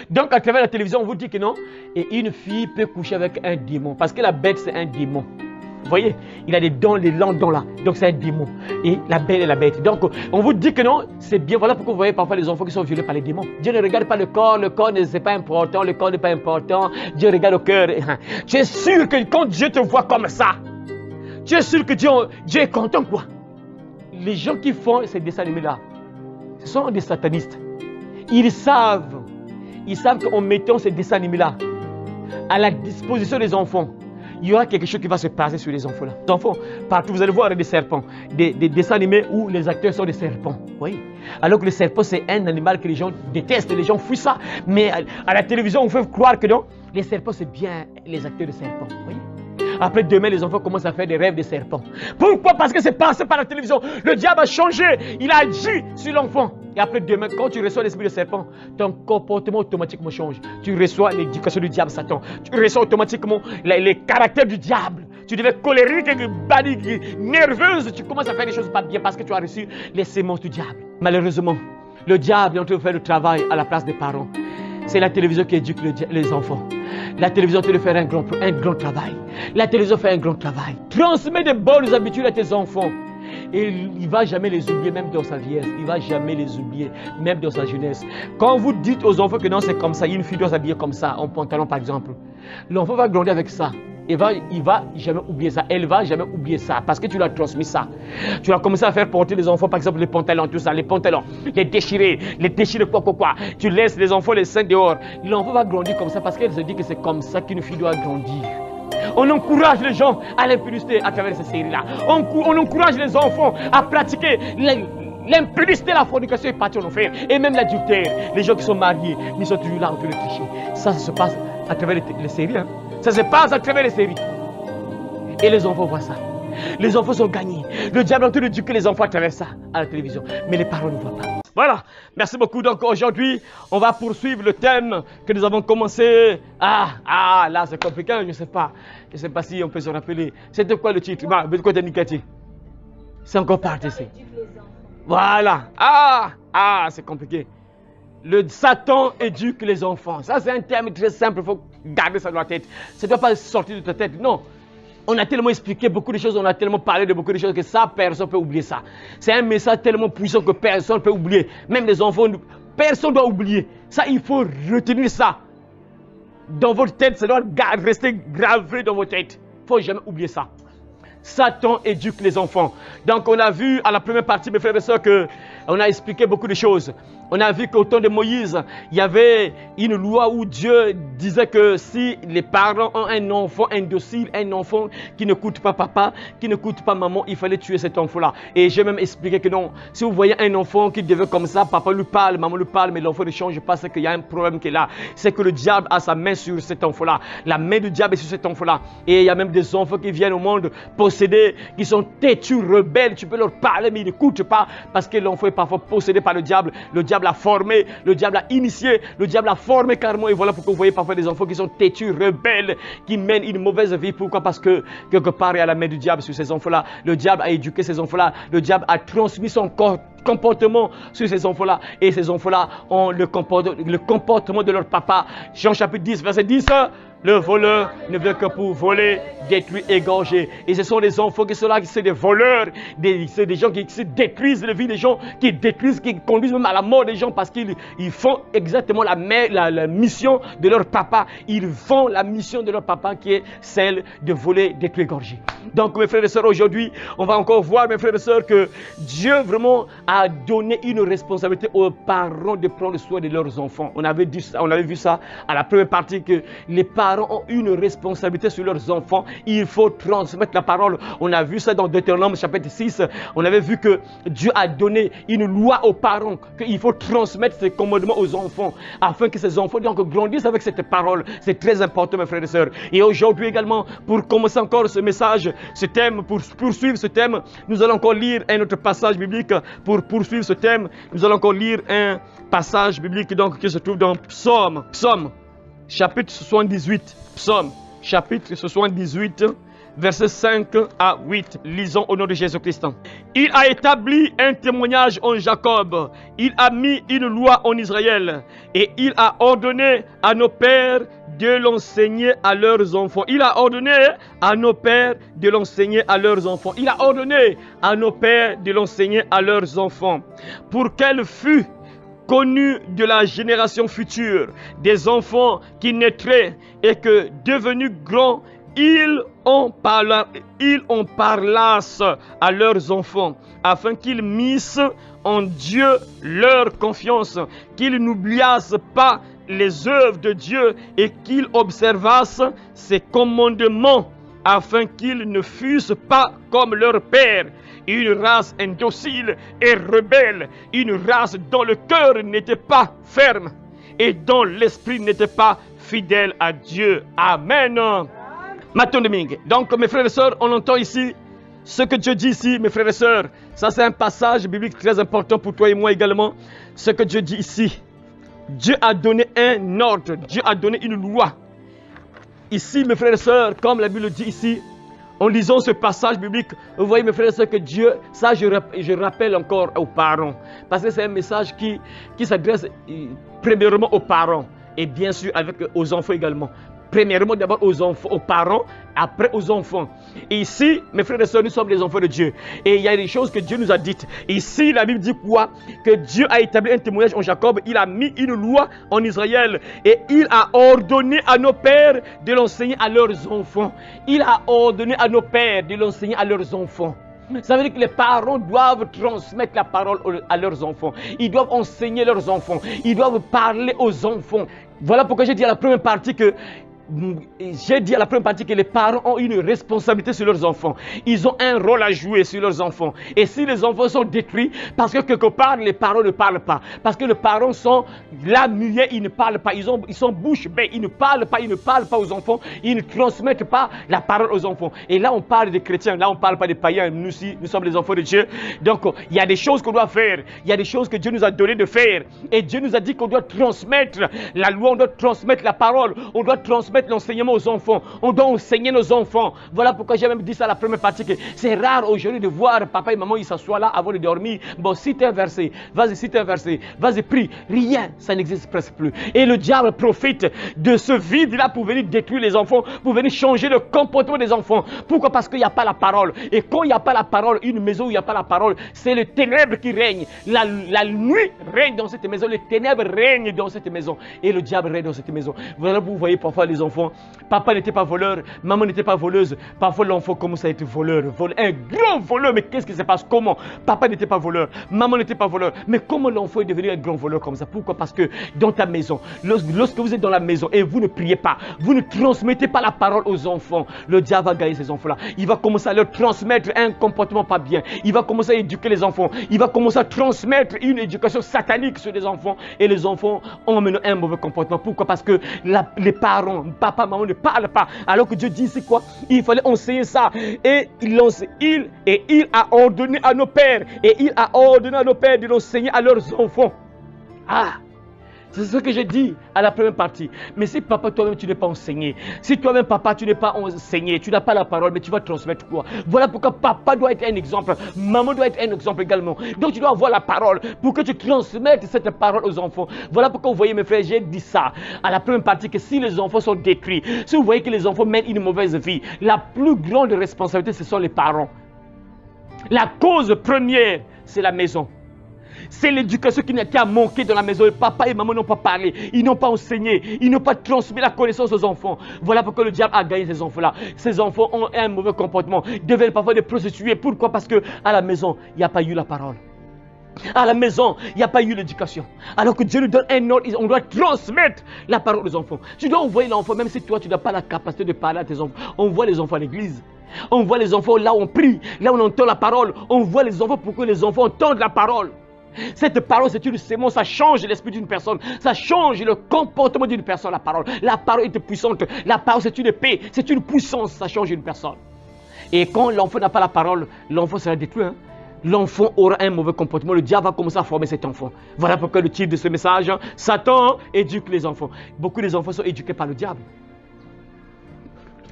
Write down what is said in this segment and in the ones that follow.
Donc à travers la télévision, on vous dit que non. Et une fille peut coucher avec un démon. Parce que la bête, c'est un démon. Vous voyez, il a des dons, les longs dons là. Donc c'est un démon. Et la belle est la bête. Donc on vous dit que non, c'est bien. Voilà pourquoi vous voyez parfois les enfants qui sont violés par les démons. Dieu ne regarde pas le corps c'est pas important, le corps n'est pas important. Dieu regarde le cœur. Tu es sûr que quand Dieu te voit comme ça, tu es sûr que Dieu est content quoi. Les gens qui font ces dessins animés là, ce sont des satanistes. Ils savent qu'en mettant ces dessins animés là à la disposition des enfants, il y aura quelque chose qui va se passer sur les enfants là. Les enfants, partout vous allez voir des serpents, des dessins animés où les acteurs sont des serpents. Oui. Alors que le serpent c'est un animal que les gens détestent, les gens fuient ça. Mais à la télévision on fait croire que non, les serpents c'est bien les acteurs de serpents. Oui. Après demain, les enfants commencent à faire des rêves de serpents. Pourquoi? Parce que c'est passé par la télévision. Le diable a changé. Il a agi sur l'enfant. Et après demain, quand tu reçois l'esprit de serpent, ton comportement automatiquement change. Tu reçois l'éducation du diable, Satan. Tu reçois automatiquement les caractères du diable. Tu deviens colérique, nerveuse. Tu commences à faire des choses pas bien parce que tu as reçu les semences du diable. Malheureusement, le diable est en train de faire le travail à la place des parents. C'est la télévision qui éduque les enfants. La télévision te fait un grand travail. La télévision fait un grand travail. Transmets de bonnes habitudes à tes enfants. Et il ne va jamais les oublier, même dans sa vieillesse. Il ne va jamais les oublier, même dans sa jeunesse. Quand vous dites aux enfants que non, c'est comme ça, une fille doit s'habiller comme ça, en pantalon par exemple, l'enfant va grandir avec ça. Il va jamais oublier ça. Elle va jamais oublier ça parce que tu lui as transmis ça. Tu as commencé à faire porter les enfants, par exemple, les pantalons, tout ça, les pantalons, les déchirer quoi. Tu laisses les enfants les seins dehors. L'enfant va grandir comme ça parce qu'elle se dit que c'est comme ça qu'une fille doit grandir. On encourage les gens à l'impudicité à travers ces séries-là. On encourage les enfants à pratiquer l'impudicité, la fornication est partie en enfer. Et même l'adultère. Les gens qui sont mariés, ils sont toujours là en train de tricher. Ça se passe à travers les séries. Hein. Ça se passe à travers les séries. Et les enfants voient ça. Les enfants sont gagnés. Le diable est en train d'éduquer les enfants à travers ça, à la télévision. Mais les parents ne voient pas. Voilà, merci beaucoup. Donc aujourd'hui, on va poursuivre le thème que nous avons commencé. Là c'est compliqué, je ne sais pas. Je ne sais pas si on peut se rappeler. C'était quoi le titre? De côté Nikati. C'est encore parti ici. Voilà. C'est compliqué. Le Satan éduque les enfants. Ça c'est un terme très simple, il faut garder ça dans la tête. Ça ne doit pas sortir de ta tête, non. On a tellement expliqué beaucoup de choses, on a tellement parlé de beaucoup de choses que ça, personne ne peut oublier ça. C'est un message tellement puissant que personne ne peut oublier. Même les enfants, personne ne doit oublier. Ça, il faut retenir ça. Dans votre tête, ça doit rester gravé dans votre tête. Il ne faut jamais oublier ça. Satan éduque les enfants. Donc on a vu à la première partie, mes frères et sœurs, qu'on a expliqué beaucoup de choses. On a vu qu'au temps de Moïse, il y avait une loi où Dieu disait que si les parents ont un enfant indocile, un enfant qui n'écoute pas papa, qui n'écoute pas maman, il fallait tuer cet enfant-là. Et j'ai même expliqué que non, si vous voyez un enfant qui devient comme ça, papa lui parle, maman lui parle, mais l'enfant ne change pas, c'est qu'il y a un problème qui est là. C'est que le diable a sa main sur cet enfant-là. La main du diable est sur cet enfant-là. Et il y a même des enfants qui viennent au monde possédés, qui sont têtus, rebelles. Tu peux leur parler, mais ils n'écoutent pas parce que l'enfant est parfois possédé par le diable. Le diable a formé, le diable a initié, le diable a formé carrément. Et voilà pourquoi vous voyez parfois des enfants qui sont têtus, rebelles, qui mènent une mauvaise vie. Pourquoi? Parce que quelque part il y a la main du diable sur ces enfants-là. Le diable a éduqué ces enfants-là. Le diable a transmis son comportement sur ces enfants-là. Et ces enfants-là ont le comportement de leur papa. Jean chapitre 10, verset 10. Le voleur ne vient que pour voler, détruire, égorger. Et ce sont les enfants qui sont là, qui sont des voleurs, c'est des gens qui détruisent la vie des gens, qui détruisent, qui conduisent même à la mort des gens parce qu'ils font exactement la mission de leur papa. Ils font la mission de leur papa qui est celle de voler, détruire, égorger. Donc mes frères et sœurs, aujourd'hui, on va encore voir, mes frères et sœurs, que Dieu vraiment a donné une responsabilité aux parents de prendre soin de leurs enfants. On avait vu ça à la première partie, que les parents ont une responsabilité sur leurs enfants. Il faut transmettre la parole. On a vu ça dans Deutéronome chapitre 6. On avait vu que Dieu a donné une loi aux parents, qu'il faut transmettre ces commandements aux enfants, afin que ces enfants donc grandissent avec cette parole. C'est très important, mes frères et sœurs. Et aujourd'hui également, pour commencer encore ce message, ce thème, pour poursuivre ce thème, nous allons encore lire un autre passage biblique. Pour poursuivre ce thème, nous allons encore lire un passage biblique donc, qui se trouve dans Psaume chapitre 78, Psaume, chapitre 78, versets 5 à 8. Lisons au nom de Jésus-Christ. Il a établi un témoignage en Jacob. Il a mis une loi en Israël. Et il a ordonné à nos pères de l'enseigner à leurs enfants. Il a ordonné à nos pères de l'enseigner à leurs enfants. Il a ordonné à nos pères de l'enseigner à leurs enfants. Pour qu'elle fût connue de la génération future, des enfants qui naîtraient et que, devenus grands, ils en parlassent à leurs enfants, afin qu'ils missent en Dieu leur confiance, qu'ils n'oubliassent pas les œuvres de Dieu et qu'ils observassent ses commandements, afin qu'ils ne fussent pas comme leur père, une race indocile et rebelle, une race dont le cœur n'était pas ferme et dont l'esprit n'était pas fidèle à Dieu. Amen. Matin Domingue. Donc, mes frères et sœurs, on entend ici ce que Dieu dit ici, mes frères et sœurs. Ça, c'est un passage biblique très important pour toi et moi également. Ce que Dieu dit ici. Dieu a donné un ordre. Dieu a donné une loi. Ici, mes frères et sœurs, comme la Bible dit ici, en lisant ce passage biblique, vous voyez, mes frères et sœurs, que Dieu, ça je rappelle encore aux parents. Parce que c'est un message qui s'adresse premièrement aux parents. Et bien sûr, aux enfants également. Premièrement, d'abord aux enfants, aux parents, après aux enfants. Et ici, mes frères et sœurs, nous sommes des enfants de Dieu. Et il y a des choses que Dieu nous a dites. Ici, la Bible dit quoi? Que Dieu a établi un témoignage en Jacob. Il a mis une loi en Israël. Et il a ordonné à nos pères de l'enseigner à leurs enfants. Il a ordonné à nos pères de l'enseigner à leurs enfants. Ça veut dire que les parents doivent transmettre la parole à leurs enfants. Ils doivent enseigner leurs enfants. Ils doivent parler aux enfants. Voilà pourquoi j'ai dit à la première partie que les parents ont une responsabilité sur leurs enfants. Ils ont un rôle à jouer sur leurs enfants. Et si les enfants sont détruits, parce que quelque part les parents ne parlent pas, parce que les parents sont là muets, ils ne parlent pas, ils sont bouche bée, ils ne parlent pas aux enfants, ils ne transmettent pas la parole aux enfants. Et là on parle des chrétiens, là on ne parle pas des païens, nous sommes les enfants de Dieu. Donc il y a des choses qu'on doit faire, il y a des choses que Dieu nous a donné de faire. Et Dieu nous a dit qu'on doit transmettre la loi, on doit transmettre la parole, on doit transmettre l'enseignement aux enfants. On doit enseigner nos enfants. Voilà pourquoi j'ai même dit ça à la première partie, que c'est rare aujourd'hui de voir papa et maman, ils s'assoient là avant de dormir. Bon, cite un verset, vas-y, cite un verset, vas-y, prie. Rien, ça n'existe presque plus. Et le diable profite de ce vide-là pour venir détruire les enfants, pour venir changer le comportement des enfants. Pourquoi? Parce qu'il n'y a pas la parole. Et quand il n'y a pas la parole, une maison où il n'y a pas la parole, c'est le ténèbre qui règne. La nuit règne dans cette maison, les ténèbres règnent dans cette maison. Et le diable règne dans cette maison. Voilà, vous voyez parfois les enfants. Papa n'était pas voleur, maman n'était pas voleuse. Parfois l'enfant commence à être voleur, un grand voleur. Mais qu'est-ce qui se passe? Comment? Papa n'était pas voleur, maman n'était pas voleur. Mais comment l'enfant est devenu un grand voleur comme ça? Pourquoi? Parce que dans ta maison, lorsque vous êtes dans la maison et vous ne priez pas, vous ne transmettez pas la parole aux enfants, le diable va gagner ces enfants-là. Il va commencer à leur transmettre un comportement pas bien. Il va commencer à éduquer les enfants. Il va commencer à transmettre une éducation satanique sur les enfants. Et les enfants ont maintenant un mauvais comportement. Pourquoi? Parce que les parents, papa, maman ne parlent pas. Alors que Dieu dit c'est quoi? Il fallait enseigner ça. Et il a ordonné à nos pères. Et il a ordonné à nos pères de l'enseigner à leurs enfants. Ah! C'est ce que j'ai dit à la première partie. Mais si papa, toi-même, tu n'es pas enseigné, si toi-même, papa, tu n'es pas enseigné, tu n'as pas la parole, mais tu vas transmettre quoi? Voilà pourquoi papa doit être un exemple, maman doit être un exemple également. Donc tu dois avoir la parole pour que tu transmettes cette parole aux enfants. Voilà pourquoi vous voyez, mes frères, j'ai dit ça à la première partie, que si les enfants sont détruits, si vous voyez que les enfants mènent une mauvaise vie, la plus grande responsabilité, ce sont les parents. La cause première, c'est la maison. C'est l'éducation qui a manqué dans la maison. Papa et maman n'ont pas parlé, ils n'ont pas enseigné, ils n'ont pas transmis la connaissance aux enfants. Voilà pourquoi le diable a gagné ces enfants-là. Ces enfants ont un mauvais comportement, deviennent parfois des prostituées. Pourquoi? Parce qu'à la maison, il n'y a pas eu la parole. À la maison, il n'y a pas eu l'éducation. Alors que Dieu nous donne un ordre, on doit transmettre la parole aux enfants. Tu dois envoyer l'enfant, même si toi tu n'as pas la capacité de parler à tes enfants. On voit les enfants à l'église. On voit les enfants là où on prie, là où on entend la parole. On voit les enfants pour que les enfants entendent la parole. Cette parole, c'est une sémence, ça change l'esprit d'une personne, ça change le comportement d'une personne, la parole. La parole est puissante, la parole c'est une épée, c'est une puissance, ça change une personne. Et quand l'enfant n'a pas la parole, l'enfant sera détruit. L'enfant aura un mauvais comportement, le diable va commencer à former cet enfant. Voilà pourquoi le titre de ce message, Satan éduque les enfants. Beaucoup des enfants sont éduqués par le diable.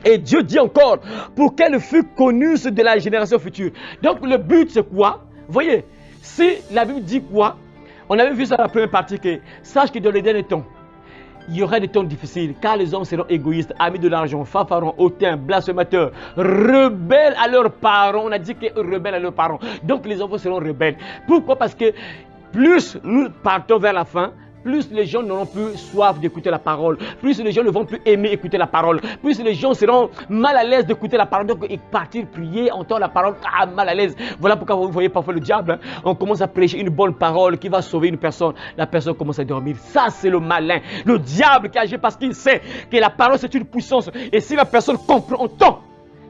Et Dieu dit encore, pour qu'elle fût connue de la génération future. Donc le but c'est quoi? Vous voyez, si la Bible dit quoi? On avait vu ça dans la première partie que, sache que dans les derniers temps, il y aura des temps difficiles, car les hommes seront égoïstes, amis de l'argent, fanfarons, hautains, blasphémateurs, rebelles à leurs parents. On a dit que rebelles à leurs parents. Donc les enfants seront rebelles. Pourquoi? Parce que plus nous partons vers la fin, plus les gens n'auront plus soif d'écouter la parole, plus les gens ne vont plus aimer écouter la parole, plus les gens seront mal à l'aise d'écouter la parole, donc ils partir prier, entendre la parole, mal à l'aise. Voilà pourquoi vous voyez parfois le diable, hein, on commence à prêcher une bonne parole qui va sauver une personne, la personne commence à dormir. Ça c'est le malin, le diable qui agit parce qu'il sait que la parole c'est une puissance, et si la personne comprend, entend,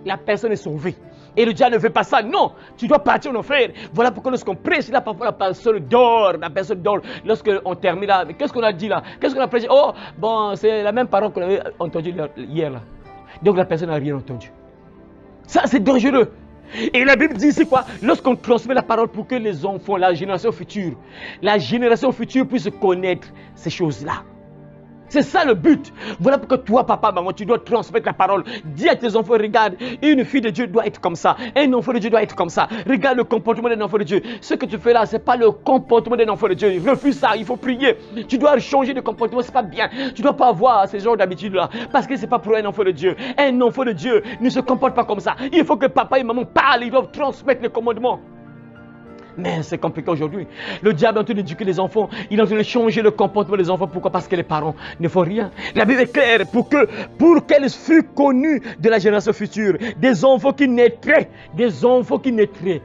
la personne est sauvée. Et le diable ne fait pas ça. Non, tu dois partir, mon frère. Voilà pourquoi lorsqu'on prêche, là, parfois la personne dort. La personne dort. Lorsqu'on termine là, qu'est-ce qu'on a dit là? Qu'est-ce qu'on a prêché? Oh, bon, c'est la même parole qu'on avait entendue hier là. Donc la personne n'a rien entendu. Ça, c'est dangereux. Et la Bible dit ici quoi? Lorsqu'on transmet la parole pour que les enfants, la génération future puisse connaître ces choses-là. C'est ça le but. Voilà pourquoi toi, papa, maman, tu dois transmettre la parole. Dis à tes enfants, regarde, une fille de Dieu doit être comme ça. Un enfant de Dieu doit être comme ça. Regarde le comportement d'un enfant de Dieu. Ce que tu fais là, ce n'est pas le comportement d'un enfant de Dieu. Refuse ça, il faut prier. Tu dois changer de comportement, ce n'est pas bien. Tu ne dois pas avoir ce genre d'habitude-là. Parce que ce n'est pas pour un enfant de Dieu. Un enfant de Dieu ne se comporte pas comme ça. Il faut que papa et maman parlent, ils doivent transmettre les commandements. Mais c'est compliqué aujourd'hui. Le diable est en train d'éduquer les enfants. Il est en train de changer le comportement des enfants. Pourquoi? Parce que les parents ne font rien. La Bible est claire pour qu'elle fût connue de la génération future. Des enfants qui naîtraient. Des enfants qui naîtraient.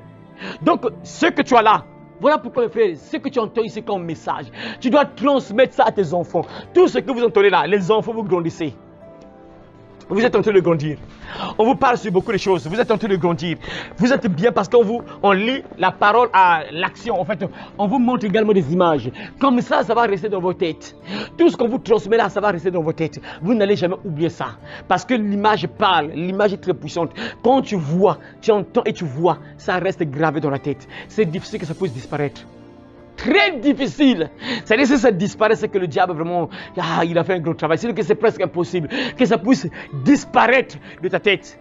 Donc, ce que tu as là, voilà pourquoi, mes frères, ce que tu entends ici comme message, tu dois transmettre ça à tes enfants. Tout ce que vous entendez là, les enfants, vous grandissez. Vous êtes en train de grandir. On vous parle sur beaucoup de choses. Vous êtes en train de grandir. Vous êtes bien parce qu'on lit la parole à l'action. En fait, on vous montre également des images. Comme ça, ça va rester dans vos têtes. Tout ce qu'on vous transmet là, ça va rester dans vos têtes. Vous n'allez jamais oublier ça. Parce que l'image parle. L'image est très puissante. Quand tu vois, tu entends et tu vois, ça reste gravé dans la tête. C'est difficile que ça puisse disparaître. Très difficile. C'est-à-dire que si ça disparaît, c'est que le diable vraiment, il a fait un gros travail. C'est que c'est presque impossible que ça puisse disparaître de ta tête.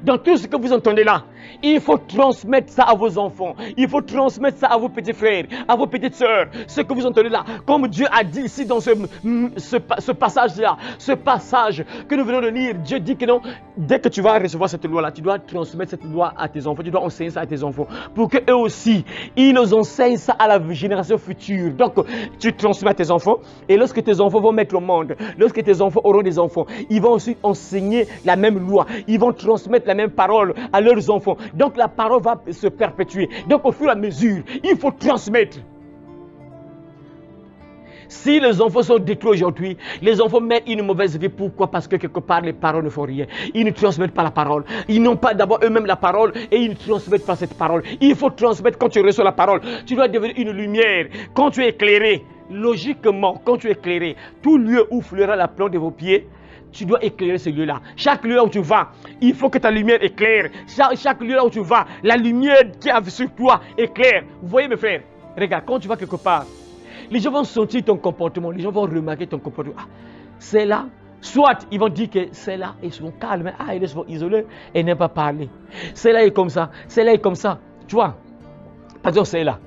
Dans tout ce que vous entendez là, il faut transmettre ça à vos enfants. Il faut transmettre ça à vos petits frères, à vos petites sœurs. Ce que vous entendez là, comme Dieu a dit ici dans ce passage-là, ce passage que nous venons de lire, Dieu dit que non, dès que tu vas recevoir cette loi-là, tu dois transmettre cette loi à tes enfants, tu dois enseigner ça à tes enfants, pour qu'eux aussi, ils nous enseignent ça à la génération future. Donc, tu transmets à tes enfants, et lorsque tes enfants vont mettre au monde, lorsque tes enfants auront des enfants, ils vont aussi enseigner la même loi, ils vont transmettre la même parole à leurs enfants. Donc la parole va se perpétuer. Donc au fur et à mesure, il faut transmettre. Si les enfants sont détruits aujourd'hui, les enfants mènent une mauvaise vie. Pourquoi? Parce que quelque part, les parents ne font rien. Ils ne transmettent pas la parole. Ils n'ont pas d'abord eux-mêmes la parole et ils ne transmettent pas cette parole. Il faut transmettre quand tu reçois la parole. Tu dois devenir une lumière. Quand tu es éclairé, logiquement, quand tu es éclairé, tout lieu où fleura la plante de vos pieds, tu dois éclairer ce lieu-là. Chaque lieu où tu vas, il faut que ta lumière éclaire. Chaque lieu où tu vas, la lumière qui est sur toi éclaire. Vous voyez mes frères, regarde, quand tu vas quelque part, les gens vont sentir ton comportement, les gens vont remarquer ton comportement. Ah, c'est là. Soit ils vont dire que c'est là, ils sont calmes. Ah, ils sont isolés et n'aiment pas parler. C'est là est comme ça, c'est là est comme ça. Tu vois, par exemple, c'est là.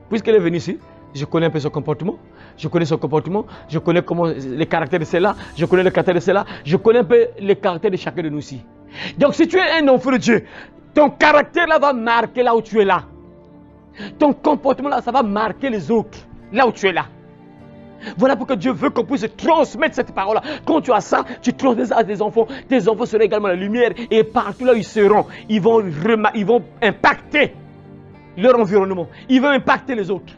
Puisqu'elle est venue ici, je connais un peu son comportement. Je connais son comportement, je connais comment les caractères de celle-là, je connais le caractère de celle-là, je connais un peu les caractères de chacun de nous aussi. Donc si tu es un enfant de Dieu, ton caractère là va marquer là où tu es là. Ton comportement là, ça va marquer les autres là où tu es là. Voilà pourquoi Dieu veut qu'on puisse transmettre cette parole-là. Quand tu as ça, tu transmets ça à tes enfants. Tes enfants seront également la lumière et partout là où ils seront, ils vont impacter leur environnement. Ils vont impacter les autres.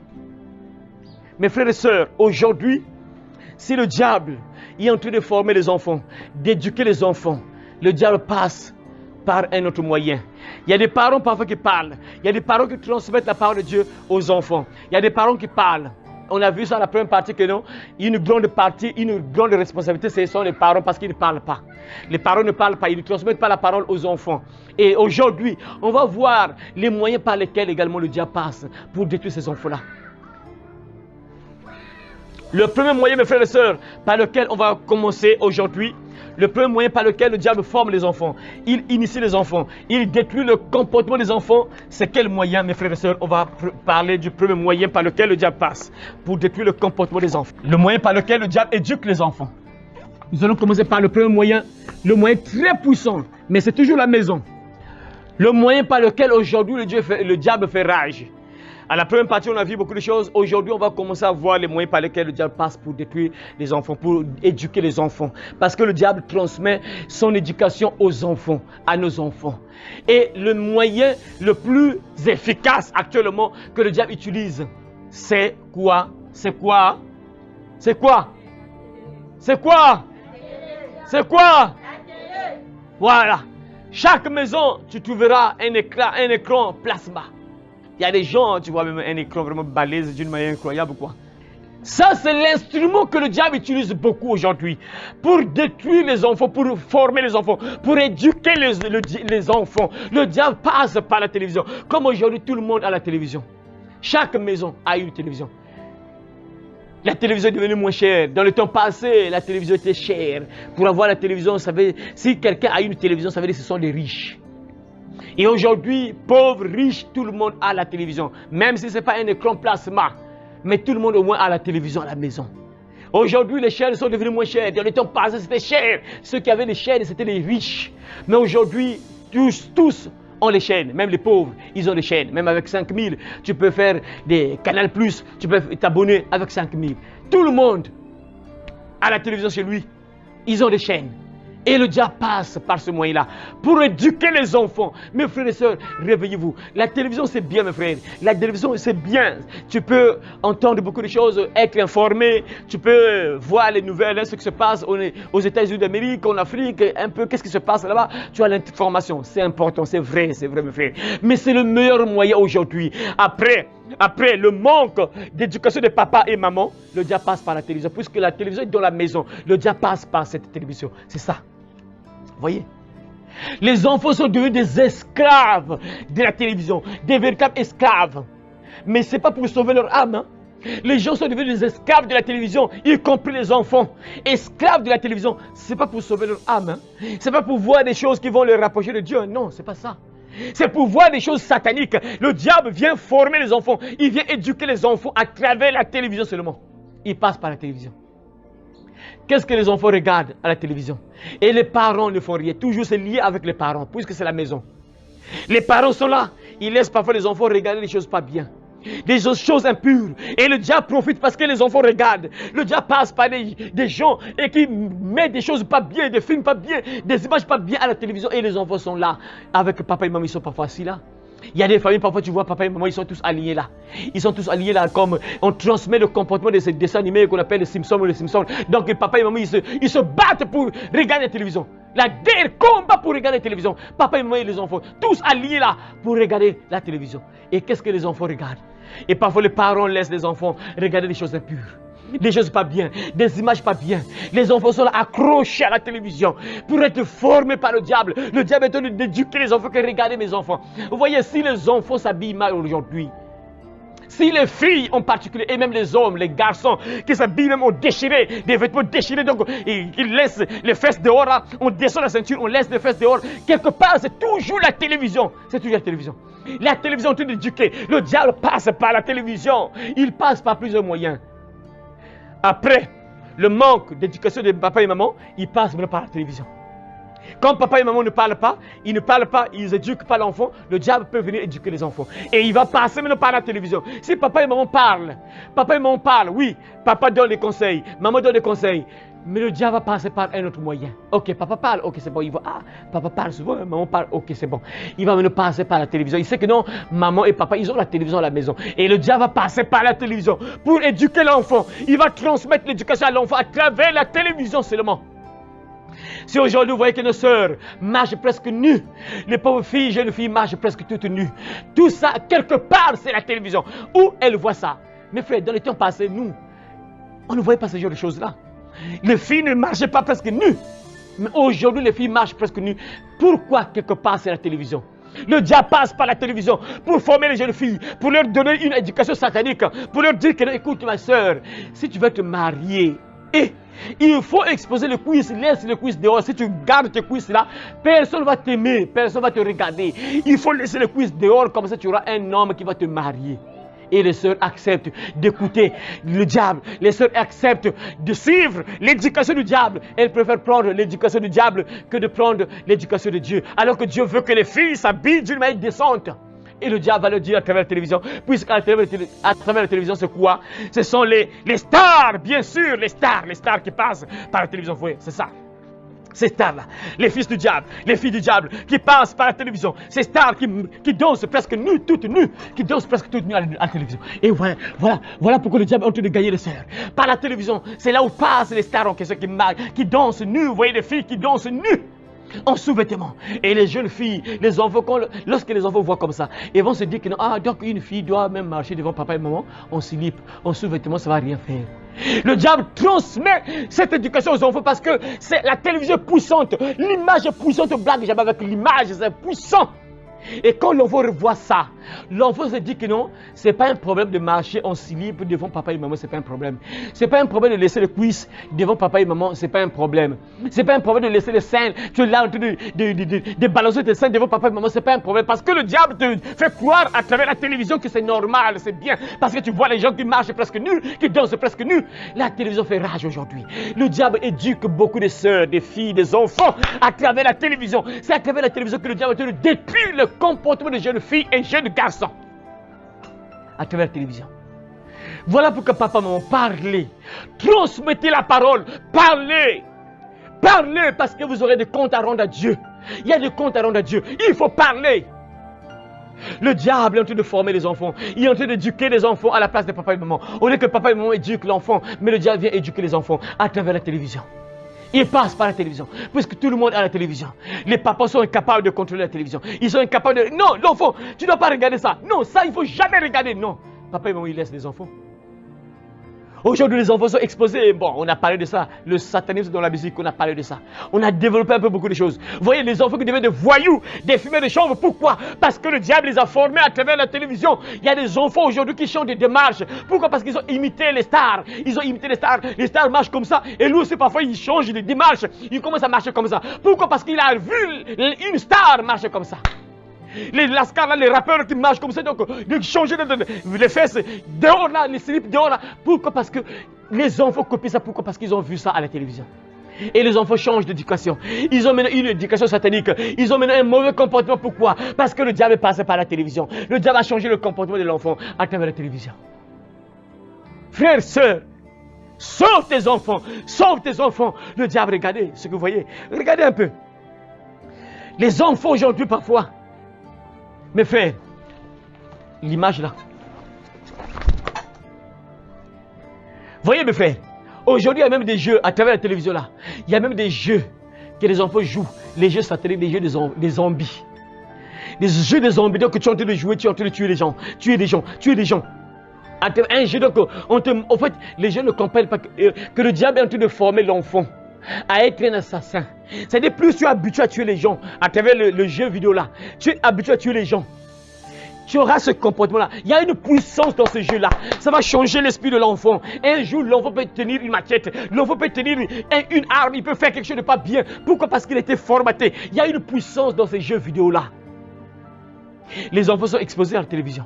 Mes frères et sœurs, aujourd'hui, si le diable est en train de former les enfants, d'éduquer les enfants, le diable passe par un autre moyen. Il y a des parents parfois qui parlent. Il y a des parents qui transmettent la parole de Dieu aux enfants. Il y a des parents qui parlent. On a vu ça dans la première partie que non, une grande partie, une grande responsabilité, ce sont les parents parce qu'ils ne parlent pas. Les parents ne parlent pas, ils ne transmettent pas la parole aux enfants. Et aujourd'hui, on va voir les moyens par lesquels également le diable passe pour détruire ces enfants-là. Le premier moyen, mes frères et sœurs, par lequel on va commencer aujourd'hui, Le premier moyen par lequel le diable forme les enfants, il initie les enfants, il détruit le comportement des enfants. C'est quel moyen, mes frères et sœurs? On va parler du premier moyen par lequel le diable passe pour détruire le comportement des enfants. Le moyen par lequel le diable éduque les enfants. Nous allons commencer par le premier moyen, le moyen très puissant, mais c'est toujours la maison. Le moyen par lequel aujourd'hui le diable fait rage. À la première partie, on a vu beaucoup de choses. Aujourd'hui, on va commencer à voir les moyens par lesquels le diable passe pour détruire les enfants, pour éduquer les enfants. Parce que le diable transmet son éducation aux enfants, à nos enfants. Et le moyen le plus efficace actuellement que le diable utilise, c'est quoi? C'est quoi? C'est quoi? C'est quoi? C'est quoi? Voilà. Chaque maison, tu trouveras un écran plasma. Il y a des gens, tu vois, même un écran vraiment balèze d'une manière incroyable, quoi. Ça, c'est l'instrument que le diable utilise beaucoup aujourd'hui pour détruire les enfants, pour former les enfants, pour éduquer les enfants. Le diable passe par la télévision. Comme aujourd'hui, tout le monde a la télévision. Chaque maison a une télévision. La télévision est devenue moins chère. Dans le temps passé, la télévision était chère. Pour avoir la télévision, si quelqu'un a une télévision, ça veut dire que ce sont des riches. Et aujourd'hui, pauvres, riches, tout le monde a la télévision. Même si ce n'est pas un écran plasma. Mais tout le monde au moins a la télévision à la maison. Aujourd'hui, les chaînes sont devenues moins chères. Dans le temps passé, c'était cher. Ceux qui avaient les chaînes, c'était les riches. Mais aujourd'hui, tous ont les chaînes. Même les pauvres, ils ont les chaînes. Même avec 5 000, tu peux faire des Canal+, tu peux t'abonner avec 5 000. Tout le monde a la télévision chez lui. Ils ont des chaînes. Et le diable passe par ce moyen-là pour éduquer les enfants. Mes frères et sœurs, réveillez-vous. La télévision, c'est bien, mes frères. La télévision, c'est bien. Tu peux entendre beaucoup de choses, être informé. Tu peux voir les nouvelles, ce qui se passe aux États-Unis d'Amérique, en Afrique, un peu qu'est-ce qui se passe là-bas. Tu as l'information. C'est important, c'est vrai, mes frères. Mais c'est le meilleur moyen aujourd'hui. Après le manque d'éducation de papa et maman, le diable passe par la télévision. Puisque la télévision est dans la maison, le diable passe par cette télévision. C'est ça. Vous voyez? Les enfants sont devenus des esclaves de la télévision, des véritables esclaves. Mais ce n'est pas pour sauver leur âme. Hein? Les gens sont devenus des esclaves de la télévision, y compris les enfants. Esclaves de la télévision, ce n'est pas pour sauver leur âme. Hein? Ce n'est pas pour voir des choses qui vont les rapprocher de Dieu. Non, ce n'est pas ça. C'est pour voir des choses sataniques. Le diable vient former les enfants. Il vient éduquer les enfants à travers la télévision seulement. Il passe par la télévision. Qu'est-ce que les enfants regardent à la télévision? Et les parents ne font rien. Toujours c'est lié avec les parents, puisque c'est la maison. Les parents sont là. Ils laissent parfois les enfants regarder des choses pas bien. Des choses impures. Et le diable profite parce que les enfants regardent. Le diable passe par des gens et qui mettent des choses pas bien, des films pas bien, des images pas bien à la télévision. Et les enfants sont là. Avec papa et maman, ils sont parfois assis là. Il y a des familles, parfois tu vois papa et maman, ils sont tous alignés là. Ils sont tous alignés là, comme on transmet le comportement de ces dessins animés qu'on appelle les Simpsons ou les Simpsons. Donc papa et maman, ils se battent pour regarder la télévision. La guerre, combat pour regarder la télévision. Papa et maman et les enfants, tous alignés là pour regarder la télévision. Et qu'est-ce que les enfants regardent? Et parfois les parents laissent les enfants regarder des choses impures. Des choses pas bien, des images pas bien. Les enfants sont là accrochés à la télévision pour être formés par le diable. Le diable est en train d'éduquer les enfants. Regardez mes enfants. Vous voyez, si les enfants s'habillent mal aujourd'hui, si les filles en particulier, et même les hommes, les garçons, qui s'habillent même ont déchiré, des vêtements déchirés, donc ils laissent les fesses dehors, là, on descend la ceinture, on laisse les fesses dehors. Quelque part, c'est toujours la télévision. C'est toujours la télévision. La télévision est en train d'éduquer. Le diable passe par la télévision. Il passe par plusieurs moyens. Après le manque d'éducation de papa et maman, ils passent maintenant par la télévision. Quand papa et maman ne parlent pas, ils n'éduquent pas l'enfant, le diable peut venir éduquer les enfants. Et il va passer maintenant par la télévision. Si papa et maman parlent, oui, papa donne des conseils, maman donne des conseils. Mais le diable va passer par un autre moyen. Ok, papa parle, ok, c'est bon. Il va, papa parle souvent, maman parle, ok, c'est bon. Il va maintenant passer par la télévision. Il sait que non, maman et papa, ils ont la télévision à la maison. Et le diable va passer par la télévision pour éduquer l'enfant. Il va transmettre l'éducation à l'enfant à travers la télévision seulement. Si aujourd'hui vous voyez que nos sœurs marchent presque nues, les pauvres filles, jeunes filles marchent presque toutes nues, tout ça, quelque part, c'est la télévision. Où elles voient ça? Mes frères, dans les temps passés, nous, on ne voyait pas ce genre de choses-là. Les filles ne marchaient pas presque nues. Mais aujourd'hui, les filles marchent presque nues. Pourquoi quelque part c'est la télévision? Le diable passe par la télévision pour former les jeunes filles, pour leur donner une éducation satanique, pour leur dire que, écoute ma soeur, si tu veux te marier, Et il faut exposer le cuisse, laisse le cuisse dehors. Si tu gardes tes cuisses là, personne ne va t'aimer, personne ne va te regarder. Il faut laisser le cuisse dehors, comme ça tu auras un homme qui va te marier. Et les sœurs acceptent d'écouter le diable. Les sœurs acceptent de suivre l'éducation du diable. Elles préfèrent prendre l'éducation du diable que de prendre l'éducation de Dieu. Alors que Dieu veut que les filles s'habillent d'une manière décente. Et le diable va le dire à travers la télévision. Puisqu'à travers la télévision, c'est quoi? Ce sont les stars, bien sûr, les stars qui passent par la télévision. Vous voyez, c'est ça. Ces stars-là, les fils du diable, les filles du diable qui passent par la télévision. Ces stars qui dansent presque nues, toutes nues, qui dansent presque toutes nues à la télévision. Et voilà pourquoi le diable est en train de gagner les sœurs. Par la télévision, c'est là où passent les stars en question qui dansent nues. Vous voyez des filles qui dansent nues, en sous-vêtements. Et les jeunes filles, les enfants, lorsque les enfants voient comme ça, ils vont se dire que non, donc une fille doit même marcher devant papa et maman en slip, en sous-vêtements, ça ne va rien faire. Le diable transmet cette éducation aux enfants parce que c'est la télévision puissante, l'image est puissante, blague jamais avec l'image, c'est puissant. Et quand l'enfant revoit ça, l'enfant se dit que non, ce n'est pas un problème de marcher en slip devant papa et maman, ce n'est pas un problème. Ce n'est pas un problème de laisser le cuisse devant papa et maman, ce n'est pas un problème. Ce n'est pas un problème de laisser les seins, tu es là en train de balancer tes seins devant papa et maman, ce n'est pas un problème. Parce que le diable te fait croire à travers la télévision que c'est normal, c'est bien. Parce que tu vois les gens qui marchent presque nus, qui dansent presque nus. La télévision fait rage aujourd'hui. Le diable éduque beaucoup de sœurs, des filles, des enfants à travers la télévision. C'est à travers la télévision que le diable te détruit le comportement de jeunes filles et jeunes garçons. À travers la télévision. Voilà pourquoi papa, maman, parlez. Transmettez la parole. Parlez. Parlez parce que vous aurez des comptes à rendre à Dieu. Il y a des comptes à rendre à Dieu. Il faut parler. Le diable est en train de former les enfants. Il est en train d'éduquer les enfants à la place de papa et maman. Au lieu que papa et maman éduquent l'enfant, mais le diable vient éduquer les enfants à travers la télévision. Il passe par la télévision, puisque tout le monde a la télévision. Les papas sont incapables de contrôler la télévision. Ils sont incapables de... Non, l'enfant, tu ne dois pas regarder ça. Non, ça, il ne faut jamais regarder. Non, papa et maman, ils laissent les enfants. Aujourd'hui, les enfants sont exposés. Bon, on a parlé de ça. Le satanisme dans la musique, on a parlé de ça. On a développé un peu beaucoup de choses. Vous voyez, les enfants qui deviennent des voyous, des fumeurs de chanvre. Pourquoi? Parce que le diable les a formés à travers la télévision. Il y a des enfants aujourd'hui qui chantent des démarches. Pourquoi? Parce qu'ils ont imité les stars. Ils ont imité les stars. Les stars marchent comme ça. Et lui aussi, parfois, il change de démarche. Il commence à marcher comme ça. Pourquoi? Parce qu'il a vu une star marcher comme ça. Les lascars là, les rappeurs qui marchent comme ça, donc de changer les fesses dehors là, les slips dehors là. Pourquoi? Parce que les enfants copient ça. Pourquoi? Parce qu'ils ont vu ça à la télévision. Et les enfants changent d'éducation. Ils ont maintenant une éducation satanique. Ils ont maintenant un mauvais comportement. Pourquoi? Parce que le diable est passé par la télévision. Le diable a changé le comportement de l'enfant à travers la télévision. Frères, sœurs, sauve tes enfants. Sauve tes enfants. Le diable, regardez ce que vous voyez. Regardez un peu. Les enfants aujourd'hui parfois. Mes frères, l'image là. Voyez mes frères, aujourd'hui il y a même des jeux à travers la télévision là. Il y a même des jeux que les enfants jouent. Les jeux sataniques, les jeux des zombies. Des jeux de zombies, donc tu es en train de jouer, tu es en train de tuer les gens. Tuer des gens, tuer des gens. Un jeu, donc en fait, les gens ne comprennent pas que le diable est en train de former l'enfant à être un assassin. C'est-à-dire plus tu es habitué à tuer les gens à travers le jeu vidéo là, tu es habitué à tuer les gens, tu auras ce comportement là. Il y a une puissance dans ce jeu là. Ça va changer l'esprit de l'enfant. Un jour l'enfant peut tenir une machette, l'enfant peut tenir une arme, il peut faire quelque chose de pas bien. Pourquoi? Parce qu'il a été formaté. Il y a une puissance dans ces jeux vidéo là. Les enfants sont exposés à la télévision.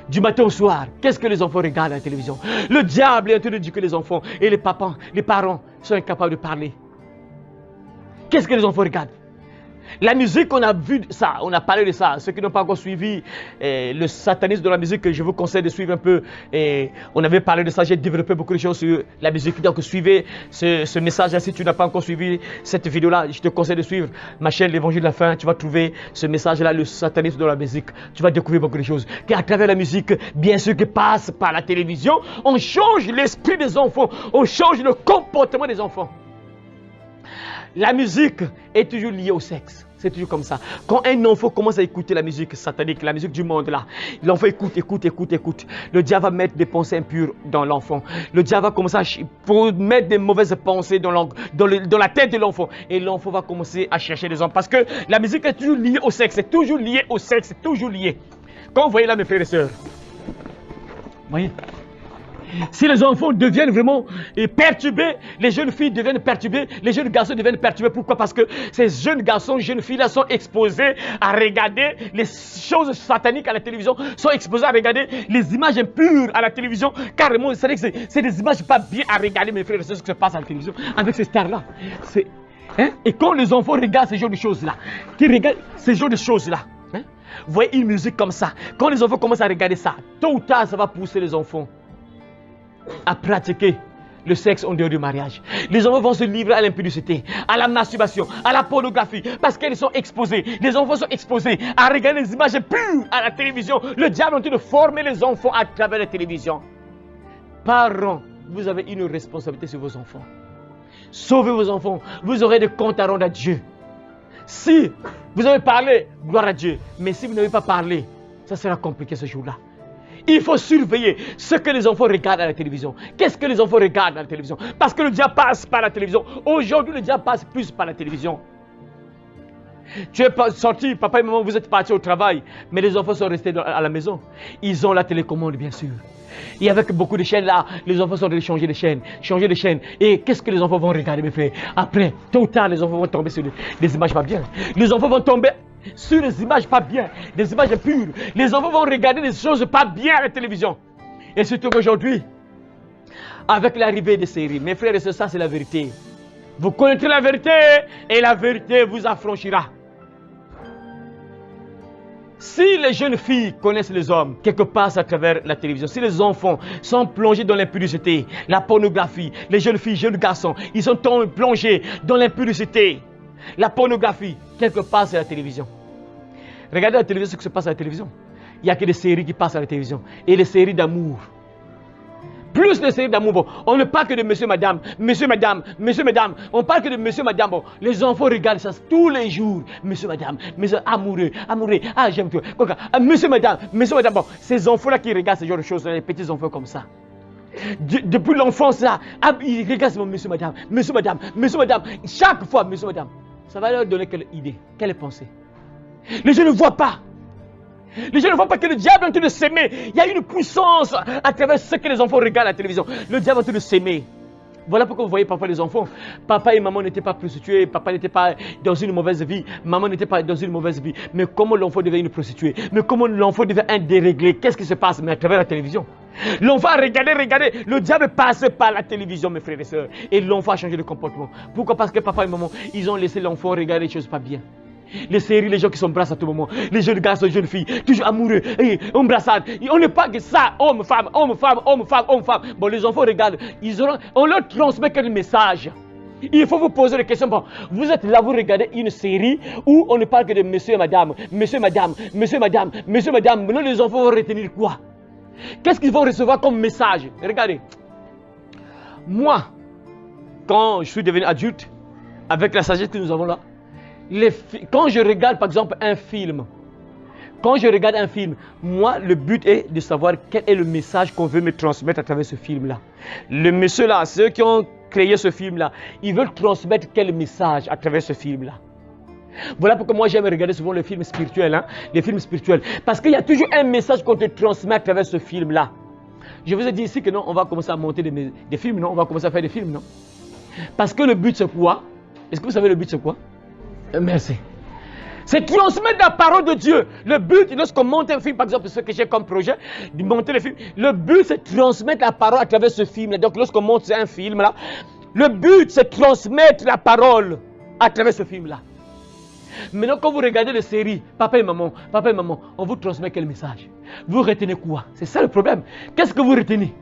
Du matin au soir, qu'est-ce que les enfants regardent à la télévision? Le diable est en train d'éduquer les enfants et les parents sont incapables de parler. Qu'est-ce que les enfants regardent? La musique, on a vu ça, on a parlé de ça. Ceux qui n'ont pas encore suivi le satanisme de la musique, je vous conseille de suivre un peu. On avait parlé de ça, j'ai développé beaucoup de choses sur la musique. Donc suivez ce message-là. Si tu n'as pas encore suivi cette vidéo-là, je te conseille de suivre ma chaîne L'Évangile de la fin. Tu vas trouver ce message-là, le satanisme de la musique. Tu vas découvrir beaucoup de choses. Qu'à travers la musique, bien sûr, qui passe par la télévision, on change l'esprit des enfants, on change le comportement des enfants. La musique est toujours liée au sexe. C'est toujours comme ça. Quand un enfant commence à écouter la musique satanique, la musique du monde là, l'enfant écoute. Le diable va mettre des pensées impures dans l'enfant. Le diable va commencer à mettre des mauvaises pensées dans la tête de l'enfant. Et l'enfant va commencer à chercher des hommes. Parce que la musique est toujours liée au sexe. C'est toujours lié au sexe. C'est toujours lié. Quand vous voyez là mes frères et sœurs, voyez, Si les enfants deviennent vraiment perturbés, les jeunes filles deviennent perturbées, les jeunes garçons deviennent perturbés. Pourquoi? Parce que ces jeunes garçons, jeunes filles-là sont exposés à regarder les choses sataniques à la télévision, sont exposés à regarder les images impures à la télévision. Carrément, c'est des images pas bien à regarder, mes frères et sœurs, ce qui se passe à la télévision avec ces stars-là. Et quand les enfants regardent ces genres de choses-là, vous voyez une musique comme ça, quand les enfants commencent à regarder ça, tôt ou tard, ça va pousser les enfants à pratiquer le sexe en dehors du mariage. Les enfants vont se livrer à l'impudicité, à la masturbation, à la pornographie, parce qu'ils sont exposés. Les enfants sont exposés à regarder les images pures à la télévision. Le diable est en train de former les enfants à travers la télévision. Parents, vous avez une responsabilité sur vos enfants. Sauvez vos enfants. Vous aurez des comptes à rendre à Dieu. Si vous avez parlé, gloire à Dieu. Mais si vous n'avez pas parlé, ça sera compliqué ce jour-là. Il faut surveiller ce que les enfants regardent à la télévision. Qu'est-ce que les enfants regardent à la télévision? Parce que le diable passe par la télévision. Aujourd'hui, le diable passe plus par la télévision. Tu es sorti, papa et maman, vous êtes partis au travail, mais les enfants sont restés à la maison. Ils ont la télécommande, bien sûr. Et avec beaucoup de chaînes là, les enfants sont allés changer de chaîne. Et qu'est-ce que les enfants vont regarder, mes frères? Après, tôt ou tard, les enfants vont tomber sur des images pas bien. Les enfants vont tomber sur des images pas bien, des images impures. Les enfants vont regarder des choses pas bien à la télévision. Et surtout qu'aujourd'hui, avec l'arrivée des séries, mes frères et sœurs, ça c'est la vérité. Vous connaîtrez la vérité et la vérité vous affranchira. Si les jeunes filles connaissent les hommes, quelque part à travers la télévision, si les enfants sont plongés dans l'impudicité, la pornographie, les jeunes filles, jeunes garçons, ils sont plongés dans l'impudicité, la pornographie, quelque part c'est la télévision. Regardez la télévision, ce qui se passe à la télévision. Il n'y a que des séries qui passent à la télévision. Et les séries d'amour. Plus de séries d'amour. Bon, on ne parle que de monsieur, madame, monsieur, madame, monsieur, madame. On parle que de monsieur, madame. Bon, les enfants regardent ça tous les jours. Monsieur, madame, monsieur, amoureux, amoureux. Ah, j'aime toi. Monsieur, madame, monsieur, madame. Bon, ces enfants-là qui regardent ce genre de choses, les petits enfants comme ça. Depuis l'enfance, là, ils regardent monsieur, madame, monsieur, madame, monsieur, madame. Chaque fois, monsieur, madame. Ça va leur donner quelle idée, quelle pensée. Les gens ne voient pas. Les gens ne voient pas que le diable est en train de s'aimer. Il y a une puissance à travers ce que les enfants regardent à la télévision. Le diable est en train de s'aimer. Voilà pourquoi vous voyez parfois les enfants. Papa et maman n'étaient pas prostitués. Papa n'était pas dans une mauvaise vie. Maman n'était pas dans une mauvaise vie. Mais comment l'enfant devient une prostituée? Mais comment l'enfant devient un déréglé? Qu'est-ce qui se passe? Mais à travers la télévision. L'enfant a regardé. Le diable passe par la télévision, mes frères et sœurs. Et l'enfant a changé de comportement. Pourquoi? Parce que papa et maman, ils ont laissé l'enfant regarder des choses pas bien. Les séries, les gens qui s'embrassent à tout moment, les jeunes garçons, les jeunes filles, toujours amoureux, embrassade. On ne parle que ça, homme, femme, homme, femme, homme, femme, homme, femme. Bon, les enfants regardent, on leur transmet quel message? Il faut vous poser des questions. Bon, vous êtes là, vous regardez une série où on ne parle que de monsieur et madame, monsieur, madame, monsieur, madame, monsieur, madame. Maintenant, les enfants vont retenir quoi? Qu'est-ce qu'ils vont recevoir comme message? Regardez. Moi, quand je suis devenu adulte, avec la sagesse que nous avons là, quand je regarde par exemple un film, moi le but est de savoir quel est le message qu'on veut me transmettre à travers ce film-là. Le monsieur là, ceux qui ont créé ce film-là, ils veulent transmettre quel message à travers ce film-là. Voilà pourquoi moi j'aime regarder souvent les films spirituels, les films spirituels, parce qu'il y a toujours un message qu'on te transmet à travers ce film-là. Je vous ai dit ici que non, on va commencer à monter des films, non, on va commencer à faire des films, non. Parce que le but c'est quoi? Est-ce que vous savez le but c'est quoi? Merci. C'est transmettre la parole de Dieu. Le but, lorsqu'on monte un film, par exemple, ce que j'ai comme projet, de monter le film, le but c'est transmettre la parole à travers ce film. Donc lorsqu'on monte un film là, le but c'est transmettre la parole à travers ce film là. Maintenant quand vous regardez les séries, papa et maman, on vous transmet quel message? Vous retenez quoi? C'est ça le problème. Qu'est-ce que vous retenez?